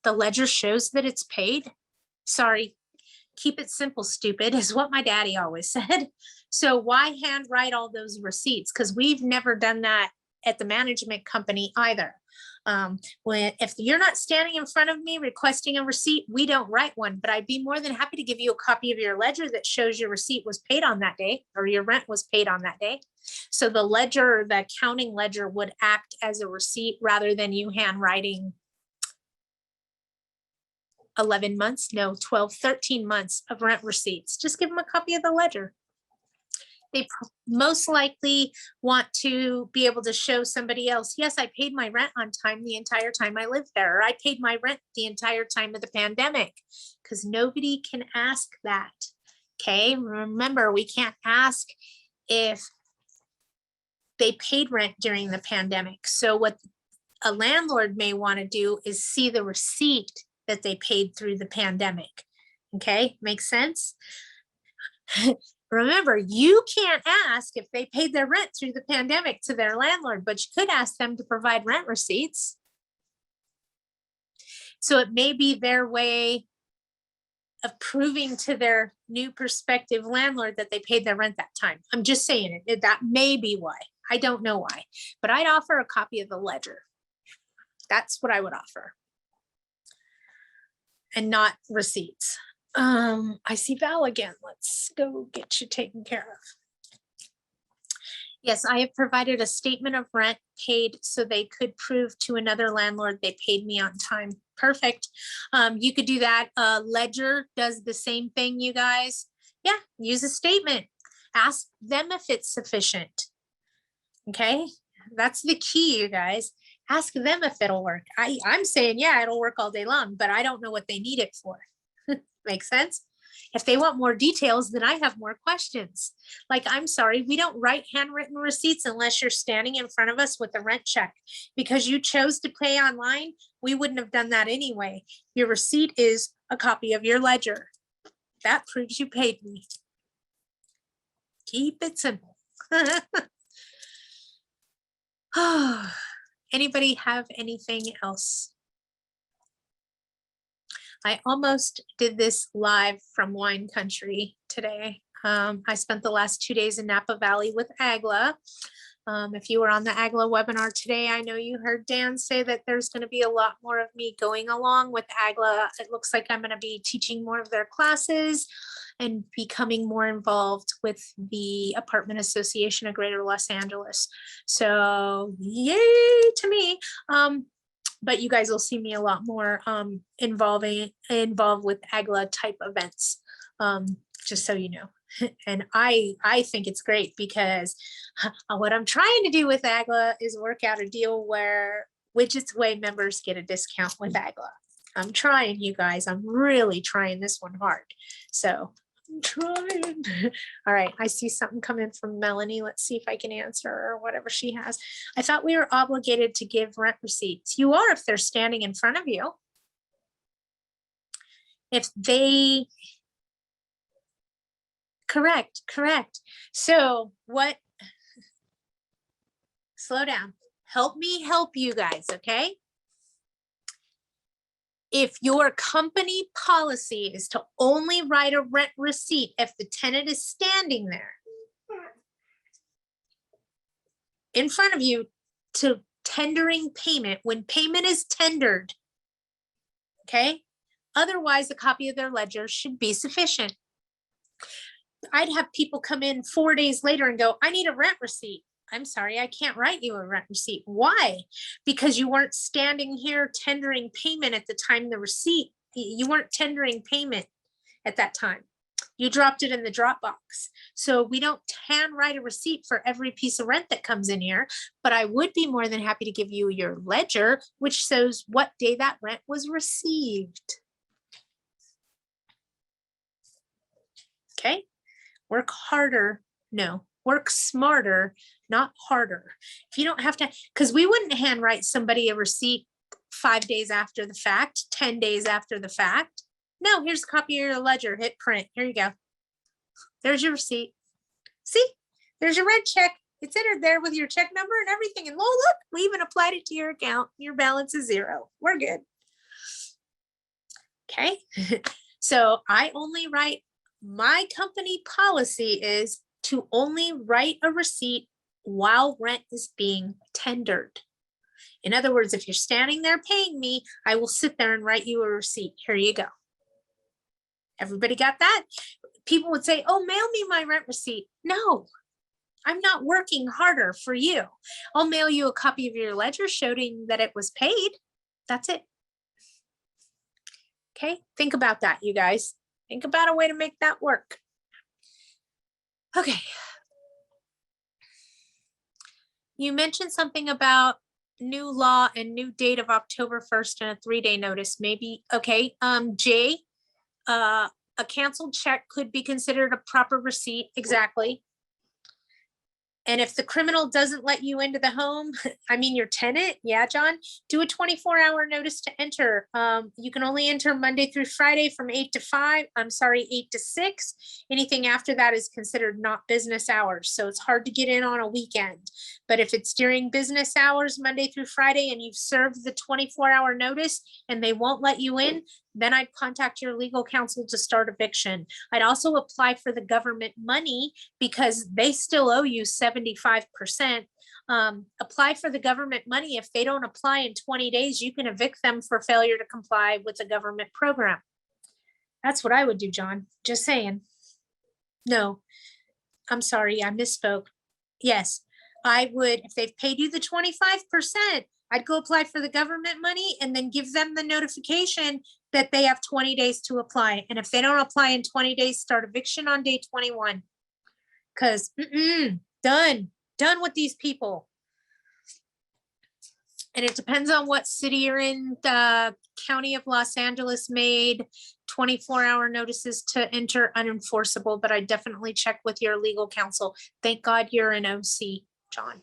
The ledger shows that it's paid. Sorry, keep it simple, stupid, is what my daddy always said. So why handwrite all those receipts? Because we've never done that at the management company either. If you're not standing in front of me requesting a receipt, we don't write one, but I'd be more than happy to give you a copy of your ledger that shows your receipt was paid on that day, or your rent was paid on that day. So the ledger, the accounting ledger, would act as a receipt rather than you handwriting 11 months, no, 12, 13 months of rent receipts. Just give them a copy of the ledger. They most likely want to be able to show somebody else, yes, I paid my rent on time the entire time I lived there, or I paid my rent the entire time of the pandemic, because nobody can ask that. Okay, remember, we can't ask if they paid rent during the pandemic. So what a landlord may want to do is see the receipt that they paid through the pandemic. Okay, makes sense? Remember, you can't ask if they paid their rent through the pandemic to their landlord, but you could ask them to provide rent receipts. So it may be their way of proving to their new prospective landlord that they paid their rent that time. I'm just saying it. That may be why. I don't know why, but I'd offer a copy of the ledger. That's what I would offer. And not receipts. I see Val again. Let's go get you taken care of. Yes, I have provided a statement of rent paid so they could prove to another landlord they paid me on time. Perfect. You could do that. Ledger does the same thing, you guys. Yeah, use a statement. Ask them if it's sufficient. Okay, that's the key, you guys. Ask them if it'll work. I'm saying, yeah, it'll work all day long, but I don't know what they need it for. Makes sense? If they want more details, then I have more questions. Like, I'm sorry, we don't write handwritten receipts unless you're standing in front of us with a rent check. Because you chose to pay online, we wouldn't have done that anyway. Your receipt is a copy of your ledger. That proves you paid me. Keep it simple. Anybody have anything else? I almost did this live from wine country today. I spent the last 2 days in Napa Valley with Agla. If you were on the AGLA webinar today, I know you heard Dan say that there's going to be a lot more of me going along with AGLA. It looks like I'm going to be teaching more of their classes and becoming more involved with the Apartment Association of Greater Los Angeles. So yay to me. But you guys will see me a lot more involved with AGLA type events, just so you know. And I think it's great because what I'm trying to do with AGLA is work out a deal where Widget's Way members get a discount with AGLA. I'm trying, you guys. I'm really trying this one hard. So I'm trying. All right, I see something coming from Melanie. Let's see if I can answer or whatever she has. I thought we were obligated to give rent receipts. You are if they're standing in front of you. If they, correct. So what, slow down. Help me help you guys, okay? If your company policy is to only write a rent receipt if the tenant is standing there in front of you to tendering payment, when payment is tendered, okay? Otherwise, a copy of their ledger should be sufficient. I'd have people come in 4 days later and go, I need a rent receipt. I'm sorry, I can't write you a rent receipt. Why? Because you weren't standing here tendering payment at the time the receipt, you weren't tendering payment at that time. You dropped it in the Dropbox. So we don't hand write a receipt for every piece of rent that comes in here, but I would be more than happy to give you your ledger, which shows what day that rent was received. Okay, work harder, no, work smarter, not harder. If you don't have to, because we wouldn't handwrite somebody a receipt 5 days after the fact, 10 days after the fact. No, here's a copy of your ledger, hit print, here you go. There's your receipt. See, there's your rent check. It's entered there with your check number and everything. And look, we even applied it to your account. Your balance is 0. We're good. Okay, so I only write, my company policy is to only write a receipt while rent is being tendered. In other words, if you're standing there paying me, I will sit there and write you a receipt. Here you go. Everybody got that? People would say, oh, mail me my rent receipt. No, I'm not working harder for you. I'll mail you a copy of your ledger showing that it was paid. That's it. Okay, think about that, you guys. Think about a way to make that work. Okay. You mentioned something about new law and new date of October 1st and a 3-day notice, maybe. Okay, Jay, a canceled check could be considered a proper receipt. Exactly. And if the criminal doesn't let you into the home, I mean, your tenant, yeah, John, do a 24-hour notice to enter. You can only enter Monday through Friday from 8 to 5. I'm sorry, 8 to 6. Anything after that is considered not business hours. So it's hard to get in on a weekend. But if it's during business hours, Monday through Friday, and you've served the 24-hour notice and they won't let you in, then I'd contact your legal counsel to start eviction. I'd also apply for the government money because they still owe you 75%. Apply for the government money. If they don't apply in 20 days, you can evict them for failure to comply with the government program. That's what I would do, John. Just saying. No, I'm sorry, I misspoke. Yes, I would, if they've paid you the 25%, I'd go apply for the government money and then give them the notification that they have 20 days to apply. And if they don't apply in 20 days, start eviction on day 21. Because done with these people. And it depends on what city you're in. The County of Los Angeles made 24-hour notices to enter unenforceable, but I definitely check with your legal counsel. Thank God you're an OC, John.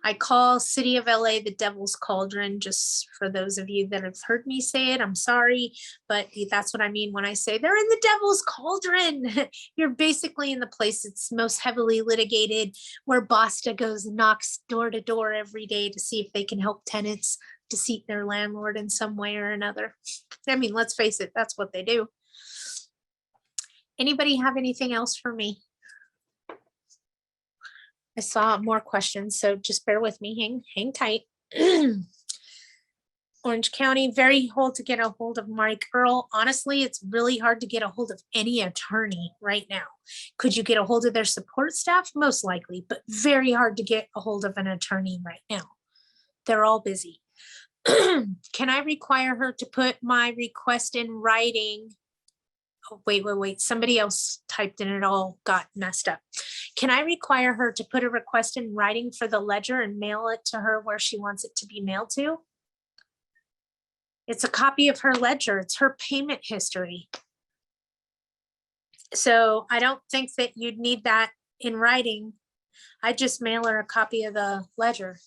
I call City of LA the Devil's Cauldron, just for those of you that have heard me say it, I'm sorry, but that's what I mean when I say they're in the Devil's Cauldron. You're basically in the place that's most heavily litigated, where Basta goes and knocks door to door every day to see if they can help tenants deceive their landlord in some way or another. I mean, let's face it, that's what they do. Anybody have anything else for me? I saw more questions, so just bear with me. Hang tight. Orange County, very hard to get a hold of Mike Earl. Honestly, it's really hard to get a hold of any attorney right now. Could you get a hold of their support staff? Most likely, but very hard to get a hold of an attorney right now. They're all busy. Can I require her to put my request in writing? Oh, wait. Somebody else typed in, it all got messed up. Can I require her to put a request in writing for the ledger and mail it to her where she wants it to be mailed to? It's a copy of her ledger. It's her payment history. So I don't think that you'd need that in writing. I just mail her a copy of the ledger.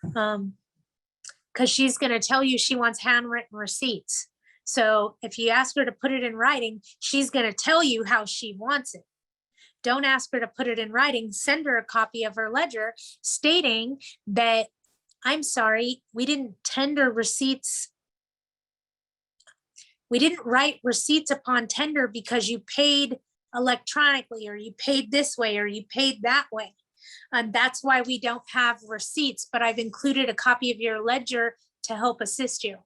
Because she's going to tell you she wants handwritten receipts. So if you ask her to put it in writing, she's going to tell you how she wants it. Don't ask her to put it in writing. Send her a copy of her ledger stating that, I'm sorry, we didn't tender receipts. We didn't write receipts upon tender because you paid electronically, or you paid this way, or you paid that way. And that's why we don't have receipts, but I've included a copy of your ledger to help assist you.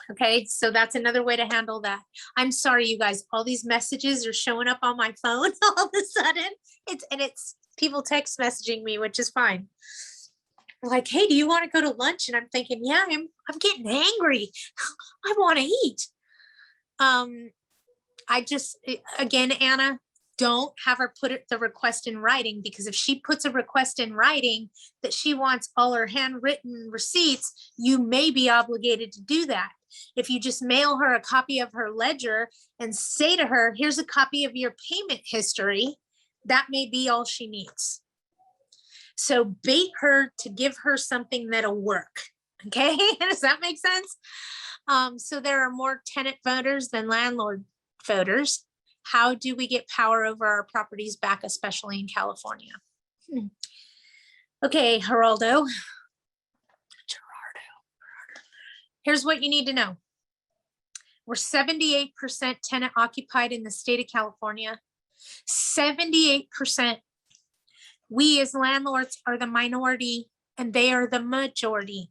Okay, so that's another way to handle that. I'm sorry, you guys, all these messages are showing up on my phone all of a sudden. It's people text messaging me, which is fine. Like, hey, do you want to go to lunch? And I'm thinking, yeah, I'm getting angry. I want to eat. I just, again, Anna, don't have her put the request in writing, because if she puts a request in writing that she wants all her handwritten receipts, you may be obligated to do that. If you just mail her a copy of her ledger and say to her, here's a copy of your payment history, that may be all she needs. So bait her to give her something that'll work. Okay, does that make sense? So there are more tenant voters than landlord voters. How do we get power over our properties back, especially in California? Okay, Geraldo. Here's what you need to know. We're 78% tenant occupied in the state of California. 78%. We as landlords are the minority and they are the majority.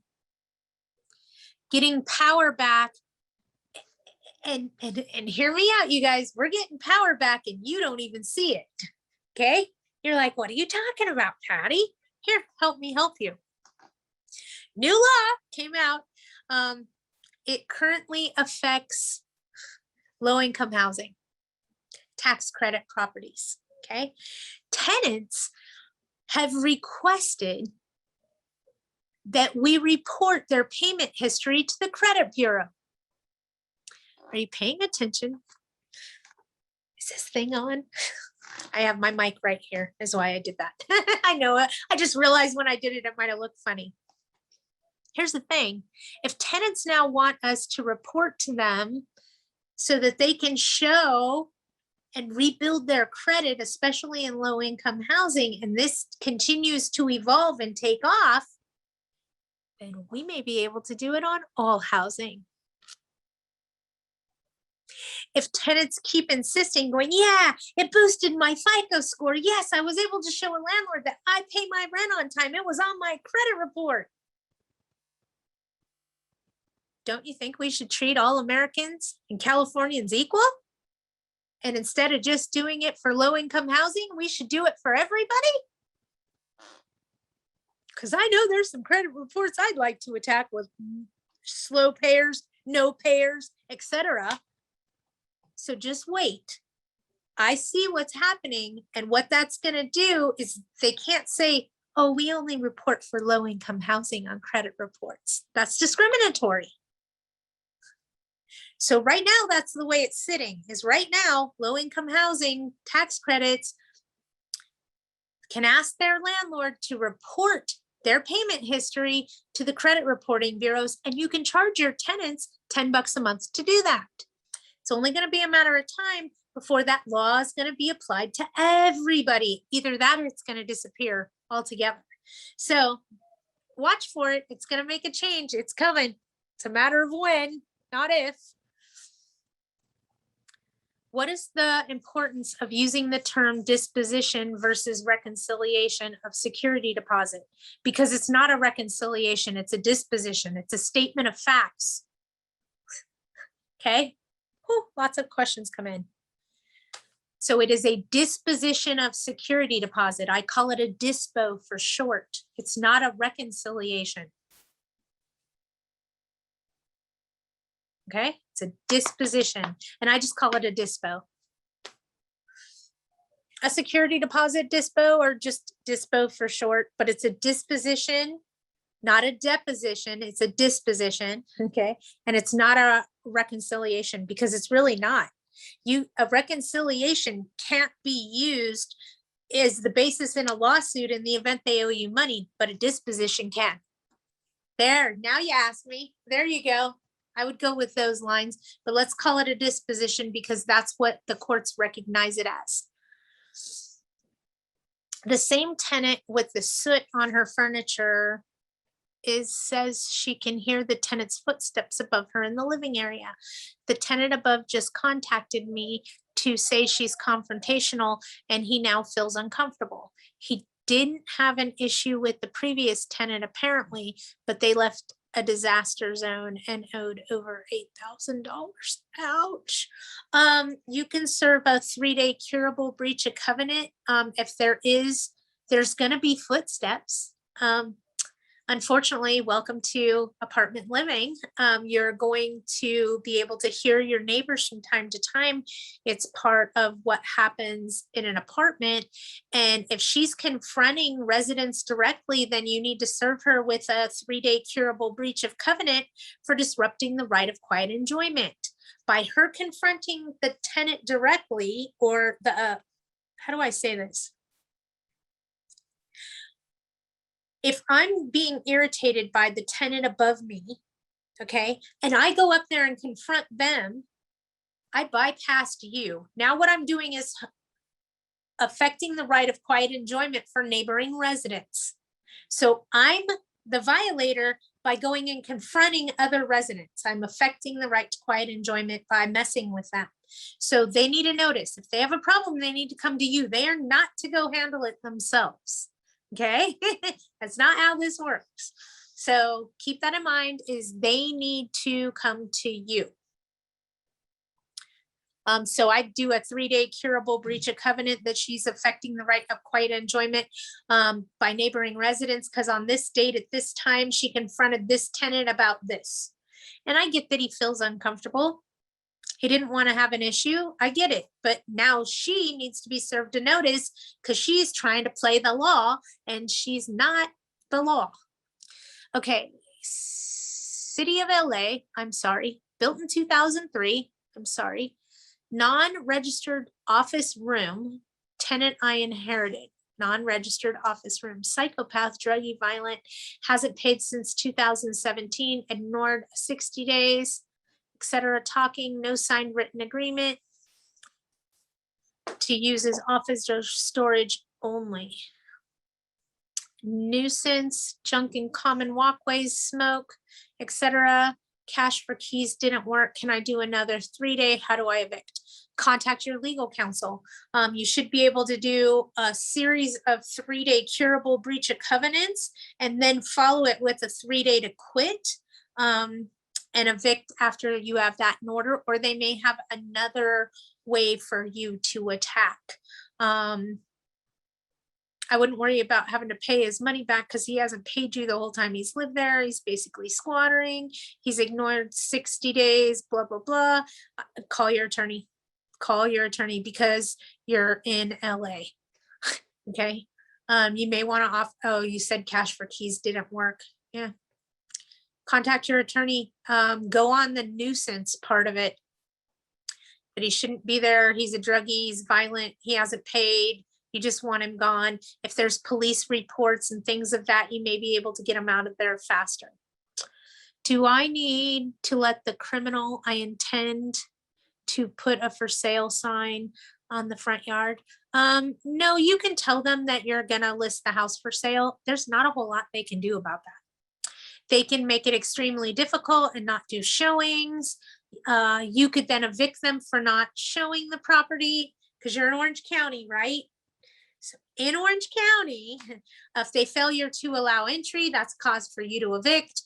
Getting power back, and hear me out, you guys, we're getting power back and you don't even see it. Okay? You're like, what are you talking about, Patty? Here, help me help you. New law came out. It currently affects low-income housing, tax credit properties. Okay? Tenants have requested that we report their payment history to the credit bureau. Are you paying attention? Is this thing on? I have my mic right here, is why I did that. I know it. I just realized when I did it, it might have looked funny. Here's the thing. If tenants now want us to report to them so that they can show and rebuild their credit, especially in low-income housing, and this continues to evolve and take off, then we may be able to do it on all housing. If tenants keep insisting, going, yeah, it boosted my FICO score. Yes, I was able to show a landlord that I pay my rent on time. It was on my credit report. Don't you think we should treat all Americans and Californians equal? And instead of just doing it for low-income housing, we should do it for everybody? Because I know there's some credit reports I'd like to attack with slow payers, no payers, etc. So just wait. I see what's happening, and what that's going to do is they can't say, oh, we only report for low-income housing on credit reports. That's discriminatory. So right now, that's the way it's sitting, is right now, low-income housing tax credits can ask their landlord to report their payment history to the credit reporting bureaus, and you can charge your tenants $10 a month to do that. It's only going to be a matter of time before that law is going to be applied to everybody. Either that or it's going to disappear altogether. So watch for it. It's going to make a change. It's coming. It's a matter of when, not if. What is the importance of using the term disposition versus reconciliation of security deposit? Because it's not a reconciliation, it's a disposition. It's a statement of facts. Okay. Whew, lots of questions come in. So it is a disposition of security deposit. I call it a dispo for short. It's not a reconciliation. Okay, it's a disposition, and I just call it a dispo. A security deposit dispo, or just dispo for short, but it's a disposition, not a deposition. It's a disposition, okay? And it's not a reconciliation, because it's really not. A reconciliation can't be used as the basis in a lawsuit in the event they owe you money, but a disposition can. There, now you ask me. There you go. I would go with those lines, but let's call it a disposition because that's what the courts recognize it as. The same tenant with the soot on her furniture says she can hear the tenant's footsteps above her in the living area. The tenant above just contacted me to say she's confrontational and he now feels uncomfortable. He didn't have an issue with the previous tenant apparently, but they left a disaster zone and owed over $8,000. Ouch. You can serve a 3-day curable breach of covenant. If there's gonna be footsteps. Unfortunately, welcome to apartment living. You're going to be able to hear your neighbors from time to time. It's part of what happens in an apartment. And if she's confronting residents directly, then you need to serve her with a 3-day curable breach of covenant for disrupting the right of quiet enjoyment. By her confronting the tenant directly, or the, how do I say this? If I'm being irritated by the tenant above me, okay, and I go up there and confront them, I bypassed you. Now what I'm doing is affecting the right of quiet enjoyment for neighboring residents. So I'm the violator by going and confronting other residents. I'm affecting the right to quiet enjoyment by messing with them. So they need a notice. If they have a problem, they need to come to you. They are not to go handle it themselves. Okay, that's not how this works. So keep that in mind, is they need to come to you. So I do a 3-day curable breach of covenant that she's affecting the right of quiet enjoyment by neighboring residents, because on this date at this time, she confronted this tenant about this. And I get that he feels uncomfortable. He didn't want to have an issue. I get it. But now she needs to be served a notice because she's trying to play the law and she's not the law. Okay. City of LA, I'm sorry. Built in 2003. I'm sorry. Non-registered office room, tenant I inherited. Non-registered office room, psychopath, druggy, violent, hasn't paid since 2017, ignored 60 days. Etc. Talking, no signed written agreement to use his office or storage only. Nuisance, junk in common walkways, smoke, etc. Cash for keys didn't work. Can I do another 3-day? How do I evict? Contact your legal counsel. You should be able to do a series of 3-day curable breach of covenants and then follow it with a 3-day to quit. And evict after you have that in order, or they may have another way for you to attack. I wouldn't worry about having to pay his money back because he hasn't paid you the whole time he's lived there. He's basically squattering. He's ignored 60 days, blah, blah, blah. Call your attorney. Call your attorney because you're in LA. Okay. You may want to oh, you said cash for keys didn't work. Yeah. Contact your attorney, go on the nuisance part of it. But he shouldn't be there. He's a druggie, he's violent, he hasn't paid. You just want him gone. If there's police reports and things of that, you may be able to get him out of there faster. Do I need to let the criminal I intend to put a for sale sign on the front yard? No, you can tell them that you're gonna list the house for sale. There's not a whole lot they can do about that. They can make it extremely difficult and not do showings. You could then evict them for not showing the property because you're in Orange County, right? So in Orange County, if they failure to allow entry, that's cause for you to evict.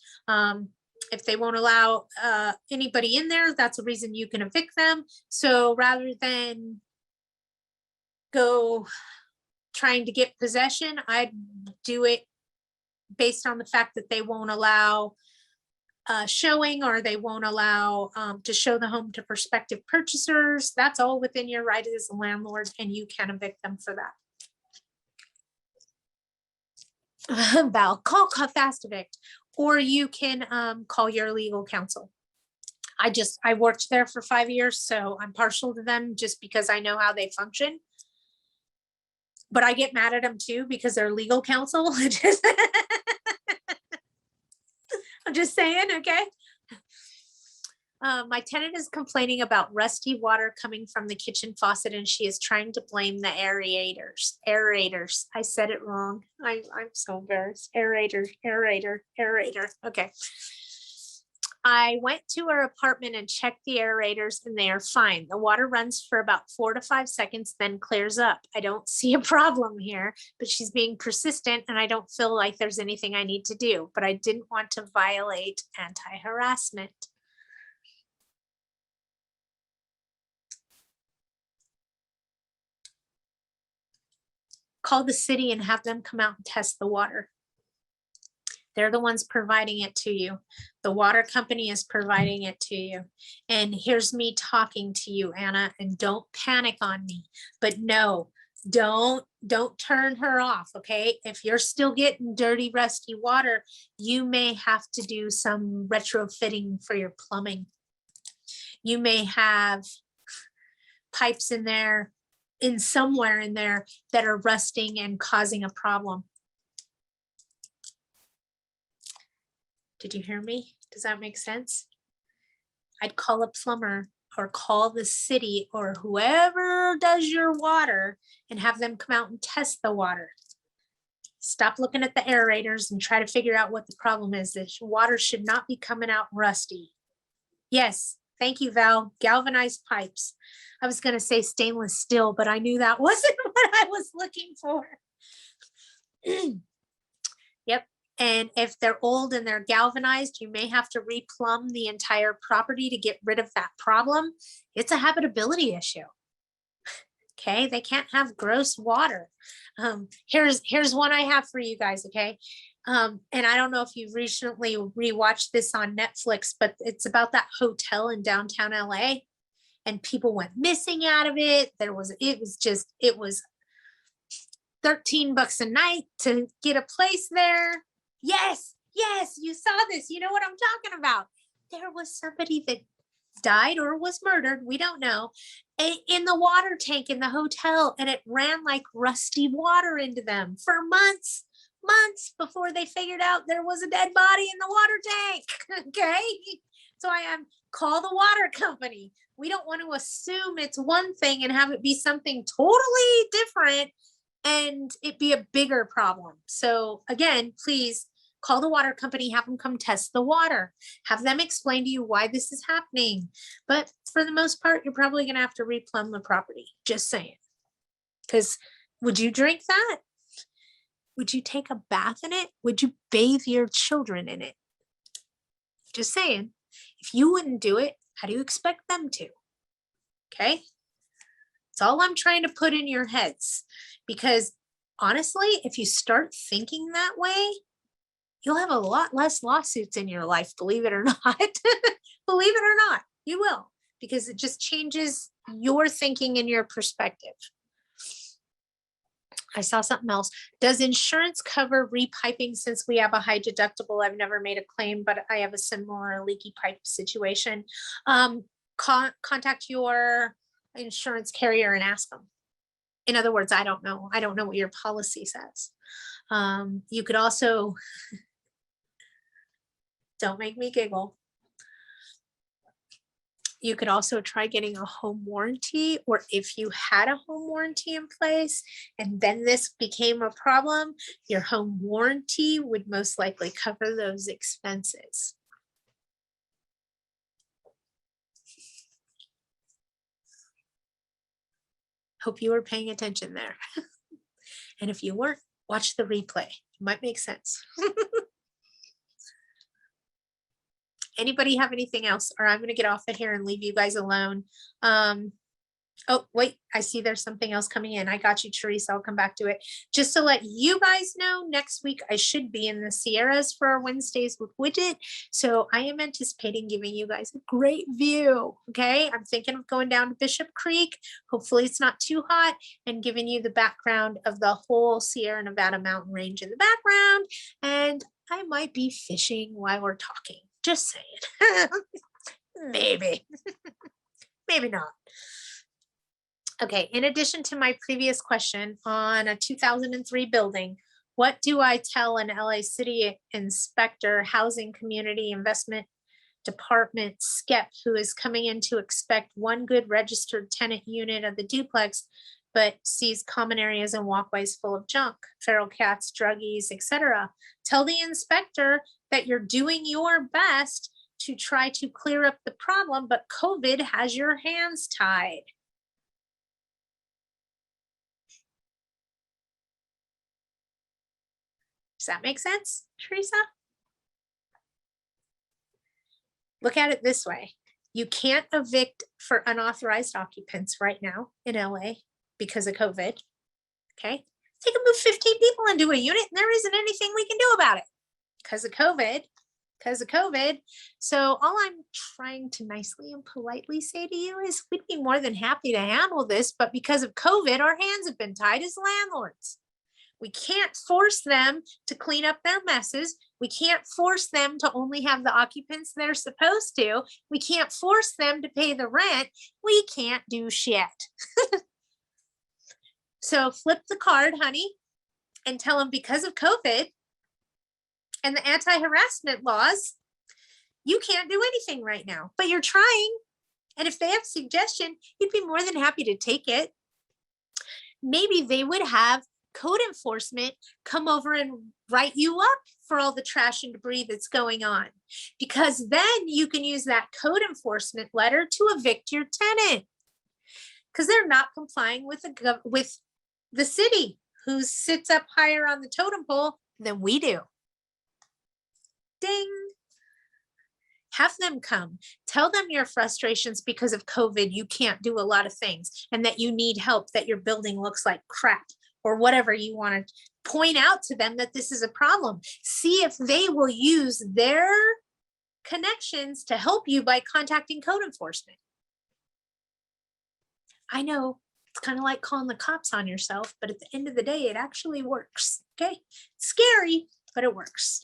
If they won't allow anybody in there, that's a reason you can evict them. So rather than go trying to get possession, I'd do it based on the fact that they won't allow showing, or they won't allow to show the home to prospective purchasers. That's all within your right as a landlord, and you can evict them for that. Val, call fast evict, or you can call your legal counsel. I worked there for 5 years, so I'm partial to them just because I know how they function. But I get mad at them too because they're legal counsel. I'm just saying, okay? My tenant is complaining about rusty water coming from the kitchen faucet, and she is trying to blame the aerators. Aerators. I said it wrong. I'm so embarrassed. Aerator. Okay. I went to her apartment and checked the aerators, and they are fine. The water runs for about 4 to 5 seconds, then clears up. I don't see a problem here, but she's being persistent, and I don't feel like there's anything I need to do, but I didn't want to violate anti-harassment. Call the city and have them come out and test the water. They're the ones providing it to you. The water company is providing it to you. And here's me talking to you, Anna, and don't panic on me. But no, don't turn her off, okay? If you're still getting dirty, rusty water, you may have to do some retrofitting for your plumbing. You may have pipes in there, somewhere in there that are rusting and causing a problem. Did you hear me? Does that make sense? I'd call a plumber or call the city or whoever does your water and have them come out and test the water. Stop looking at the aerators and try to figure out what the problem is. This water should not be coming out rusty. Yes, thank you, Val. Galvanized pipes. I was going to say stainless steel, but I knew that wasn't what I was looking for. Yep. And if they're old and they're galvanized, you may have to replumb the entire property to get rid of that problem. It's a habitability issue. Okay, they can't have gross water. Here's one I have for you guys, okay? And I don't know if you've recently rewatched this on Netflix, but it's about that hotel in downtown LA, and people went missing out of it. It was $13 a night to get a place there. Yes, you saw this. You know what I'm talking about. There was somebody that died or was murdered, we don't know, in the water tank in the hotel, and it ran like rusty water into them for months before they figured out there was a dead body in the water tank. Okay, so I am call the water company. We don't want to assume it's one thing and have it be something totally different and it be a bigger problem. So again, please call the water company, have them come test the water, have them explain to you why this is happening. But for the most part, you're probably going to have to replumb the property. Just saying. Because would you drink that? Would you take a bath in it? Would you bathe your children in it? Just saying. If you wouldn't do it, how do you expect them to? Okay. It's all I'm trying to put in your heads. Because honestly, if you start thinking that way, you'll have a lot less lawsuits in your life, believe it or not. Believe it or not, you will, because it just changes your thinking and your perspective. I saw something else. Does insurance cover repiping since we have a high deductible? I've never made a claim, but I have a similar leaky pipe situation. Contact your insurance carrier and ask them. In other words, I don't know. I don't know what your policy says. You could also, don't make me giggle. You could also try getting a home warranty, or if you had a home warranty in place and then this became a problem, your home warranty would most likely cover those expenses. Hope you were paying attention there. And if you weren't, watch the replay. It might make sense. Anybody have anything else? Or I'm going to get off of here and leave you guys alone. Oh, wait, I see there's something else coming in. I got you, Teresa. I'll come back to it. Just to let you guys know, next week I should be in the Sierras for our Wednesdays with Widget. So I am anticipating giving you guys a great view. Okay. I'm thinking of going down to Bishop Creek. Hopefully it's not too hot, and giving you the background of the whole Sierra Nevada mountain range in the background. And I might be fishing while we're talking. Just saying. Maybe. Maybe not. Okay, in addition to my previous question on a 2003 building, what do I tell an LA City inspector, housing community investment department skep who is coming in to expect one good registered tenant unit of the duplex, but sees common areas and walkways full of junk, feral cats, druggies, etc.? Tell the inspector that you're doing your best to try to clear up the problem, but COVID has your hands tied. Does that make sense, Teresa? Look at it this way. You can't evict for unauthorized occupants right now in LA because of COVID. Okay. They can move 15 people into a unit and there isn't anything we can do about it because of COVID. So all I'm trying to nicely and politely say to you is we'd be more than happy to handle this, but because of COVID, our hands have been tied as landlords. We can't force them to clean up their messes. We can't force them to only have the occupants they're supposed to. We can't force them to pay the rent. We can't do shit. So flip the card, honey, and tell them because of COVID and the anti-harassment laws, you can't do anything right now, but you're trying. And if they have suggestion, you'd be more than happy to take it. Maybe they would have code enforcement come over and write you up for all the trash and debris that's going on, because then you can use that code enforcement letter to evict your tenant because they're not complying with the city, who sits up higher on the totem pole than we do. Ding. Have them come. Tell them your frustrations because of COVID. You can't do a lot of things and that you need help, that your building looks like crap, or whatever you want to point out to them that this is a problem. See if they will use their connections to help you by contacting code enforcement. I know it's kind of like calling the cops on yourself, but at the end of the day, it actually works. Okay. It's scary, but it works.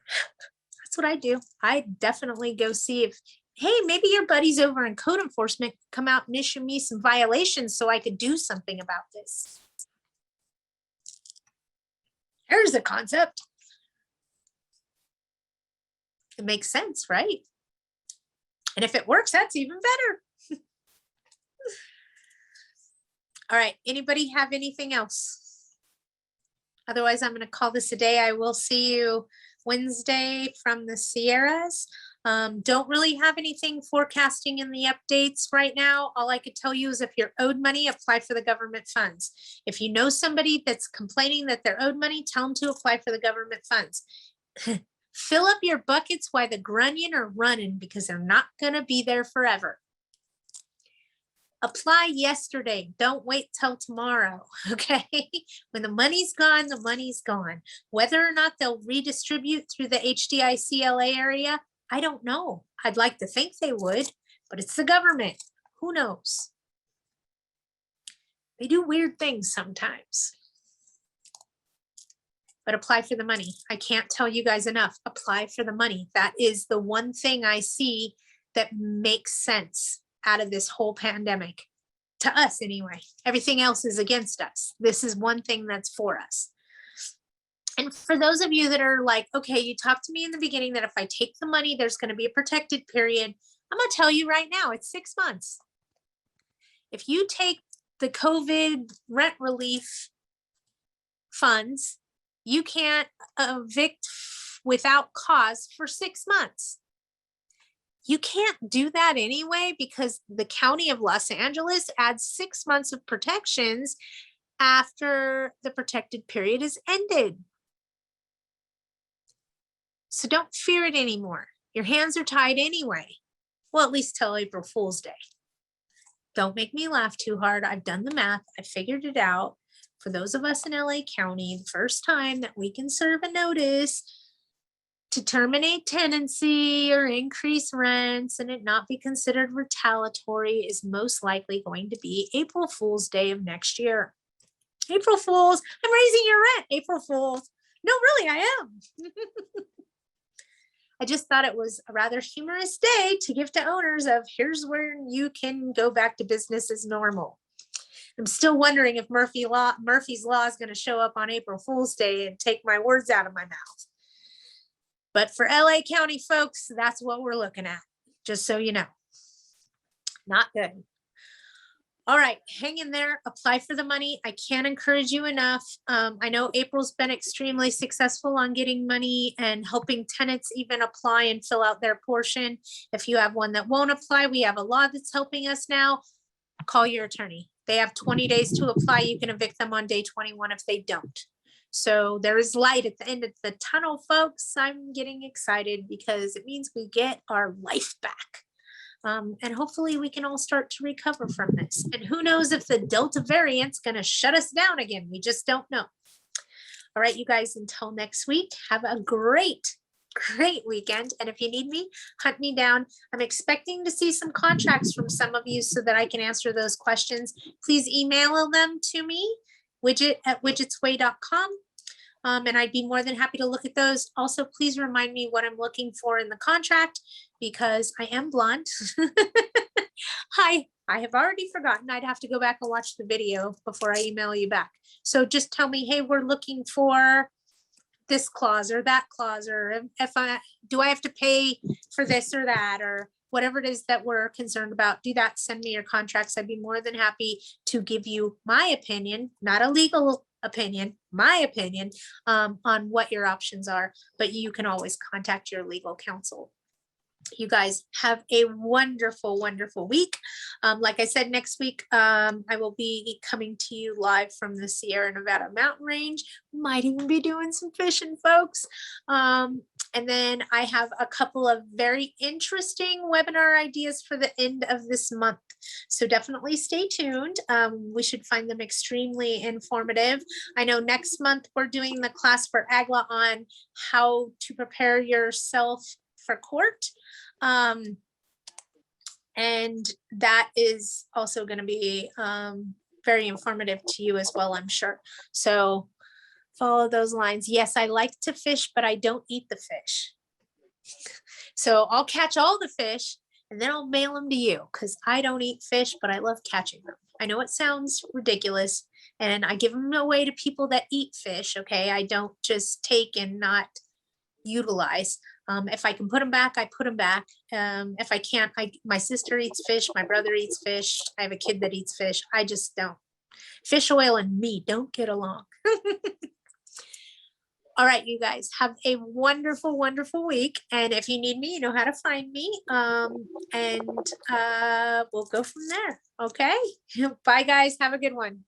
That's what I do. I definitely go see if, hey, maybe your buddies over in code enforcement come out and issue me some violations so I could do something about this. Here's a concept. It makes sense, right? And if it works, that's even better. All right, anybody have anything else? Otherwise, I'm going to call this a day. I will see you Wednesday from the Sierras. Don't really have anything forecasting in the updates right now. All I could tell you is if you're owed money, apply for the government funds. If you know somebody that's complaining that they're owed money, tell them to apply for the government funds. Fill up your buckets while the grunion are running, because they're not going to be there forever. Apply yesterday. Don't wait till tomorrow. Okay. When the money's gone, the money's gone. Whether or not they'll redistribute through the HDI CLA area, I don't know. I'd like to think they would, but it's the government. Who knows? They do weird things sometimes. But apply for the money. I can't tell you guys enough. Apply for the money. That is the one thing I see that makes sense out of this whole pandemic, to us anyway. Everything else is against us. This is one thing that's for us. And for those of you that are like, okay, you talked to me in the beginning that if I take the money, there's going to be a protected period. I'm going to tell you right now, it's 6 months. If you take the COVID rent relief funds, you can't evict without cause for 6 months. You can't do that anyway because the County of Los Angeles adds 6 months of protections after the protected period is ended. So don't fear it anymore. Your hands are tied anyway. Well, at least till April Fool's Day. Don't make me laugh too hard. I've done the math. I figured it out. For those of us in LA County, the first time that we can serve a notice to terminate tenancy or increase rents and it not be considered retaliatory is most likely going to be April Fool's Day of next year. April Fools, I'm raising your rent, April Fools. No, really, I am. I just thought it was a rather humorous day to give to owners of here's where you can go back to business as normal. I'm still wondering if Murphy's Law is going to show up on April Fool's Day and take my words out of my mouth. But for LA County folks, that's what we're looking at, just so you know. Not good. All right, hang in there, apply for the money. I can't encourage you enough. I know April's been extremely successful on getting money and helping tenants even apply and fill out their portion. If you have one that won't apply, we have a law that's helping us now. Call your attorney. They have 20 days to apply. You can evict them on day 21 if they don't. So there is light at the end of the tunnel, folks. I'm getting excited because it means we get our life back. And hopefully we can all start to recover from this. And who knows if the Delta variant's going to shut us down again. We just don't know. All right, you guys, until next week, have a great weekend. And if you need me, hunt me down. I'm expecting to see some contracts from some of you so that I can answer those questions. Please email them to me, widget@widgetsway.com. And I'd be more than happy to look at those. Also, please remind me what I'm looking for in the contract because I am blunt. I have already forgotten. I'd have to go back and watch the video before I email you back. So just tell me, hey, we're looking for this clause or that clause, or do I have to pay for this or that, or whatever it is that we're concerned about. Do that. Send me your contracts. I'd be more than happy to give you my opinion, not a legal opinion, my opinion on what your options are, but you can always contact your legal counsel. You guys have a wonderful, wonderful week. Like I said, next week, I will be coming to you live from the Sierra Nevada mountain range. Might even be doing some fishing, folks. And then I have a couple of very interesting webinar ideas for the end of this month. So definitely stay tuned. We should find them extremely informative. I know next month we're doing the class for AGLA on how to prepare yourself for court. And that is also going to be very informative to you as well, I'm sure. So follow those lines. Yes, I like to fish, but I don't eat the fish. So I'll catch all the fish and then I'll mail them to you because I don't eat fish, but I love catching them. I know it sounds ridiculous and I give them away to people that eat fish. Okay. I don't just take and not utilize. If I can put them back, I put them back. If I can't, my sister eats fish. My brother eats fish. I have a kid that eats fish. I just don't. Fish oil and me don't get along. All right, you guys have a wonderful, wonderful week. And if you need me, you know how to find me. And we'll go from there. Okay. Bye, guys. Have a good one.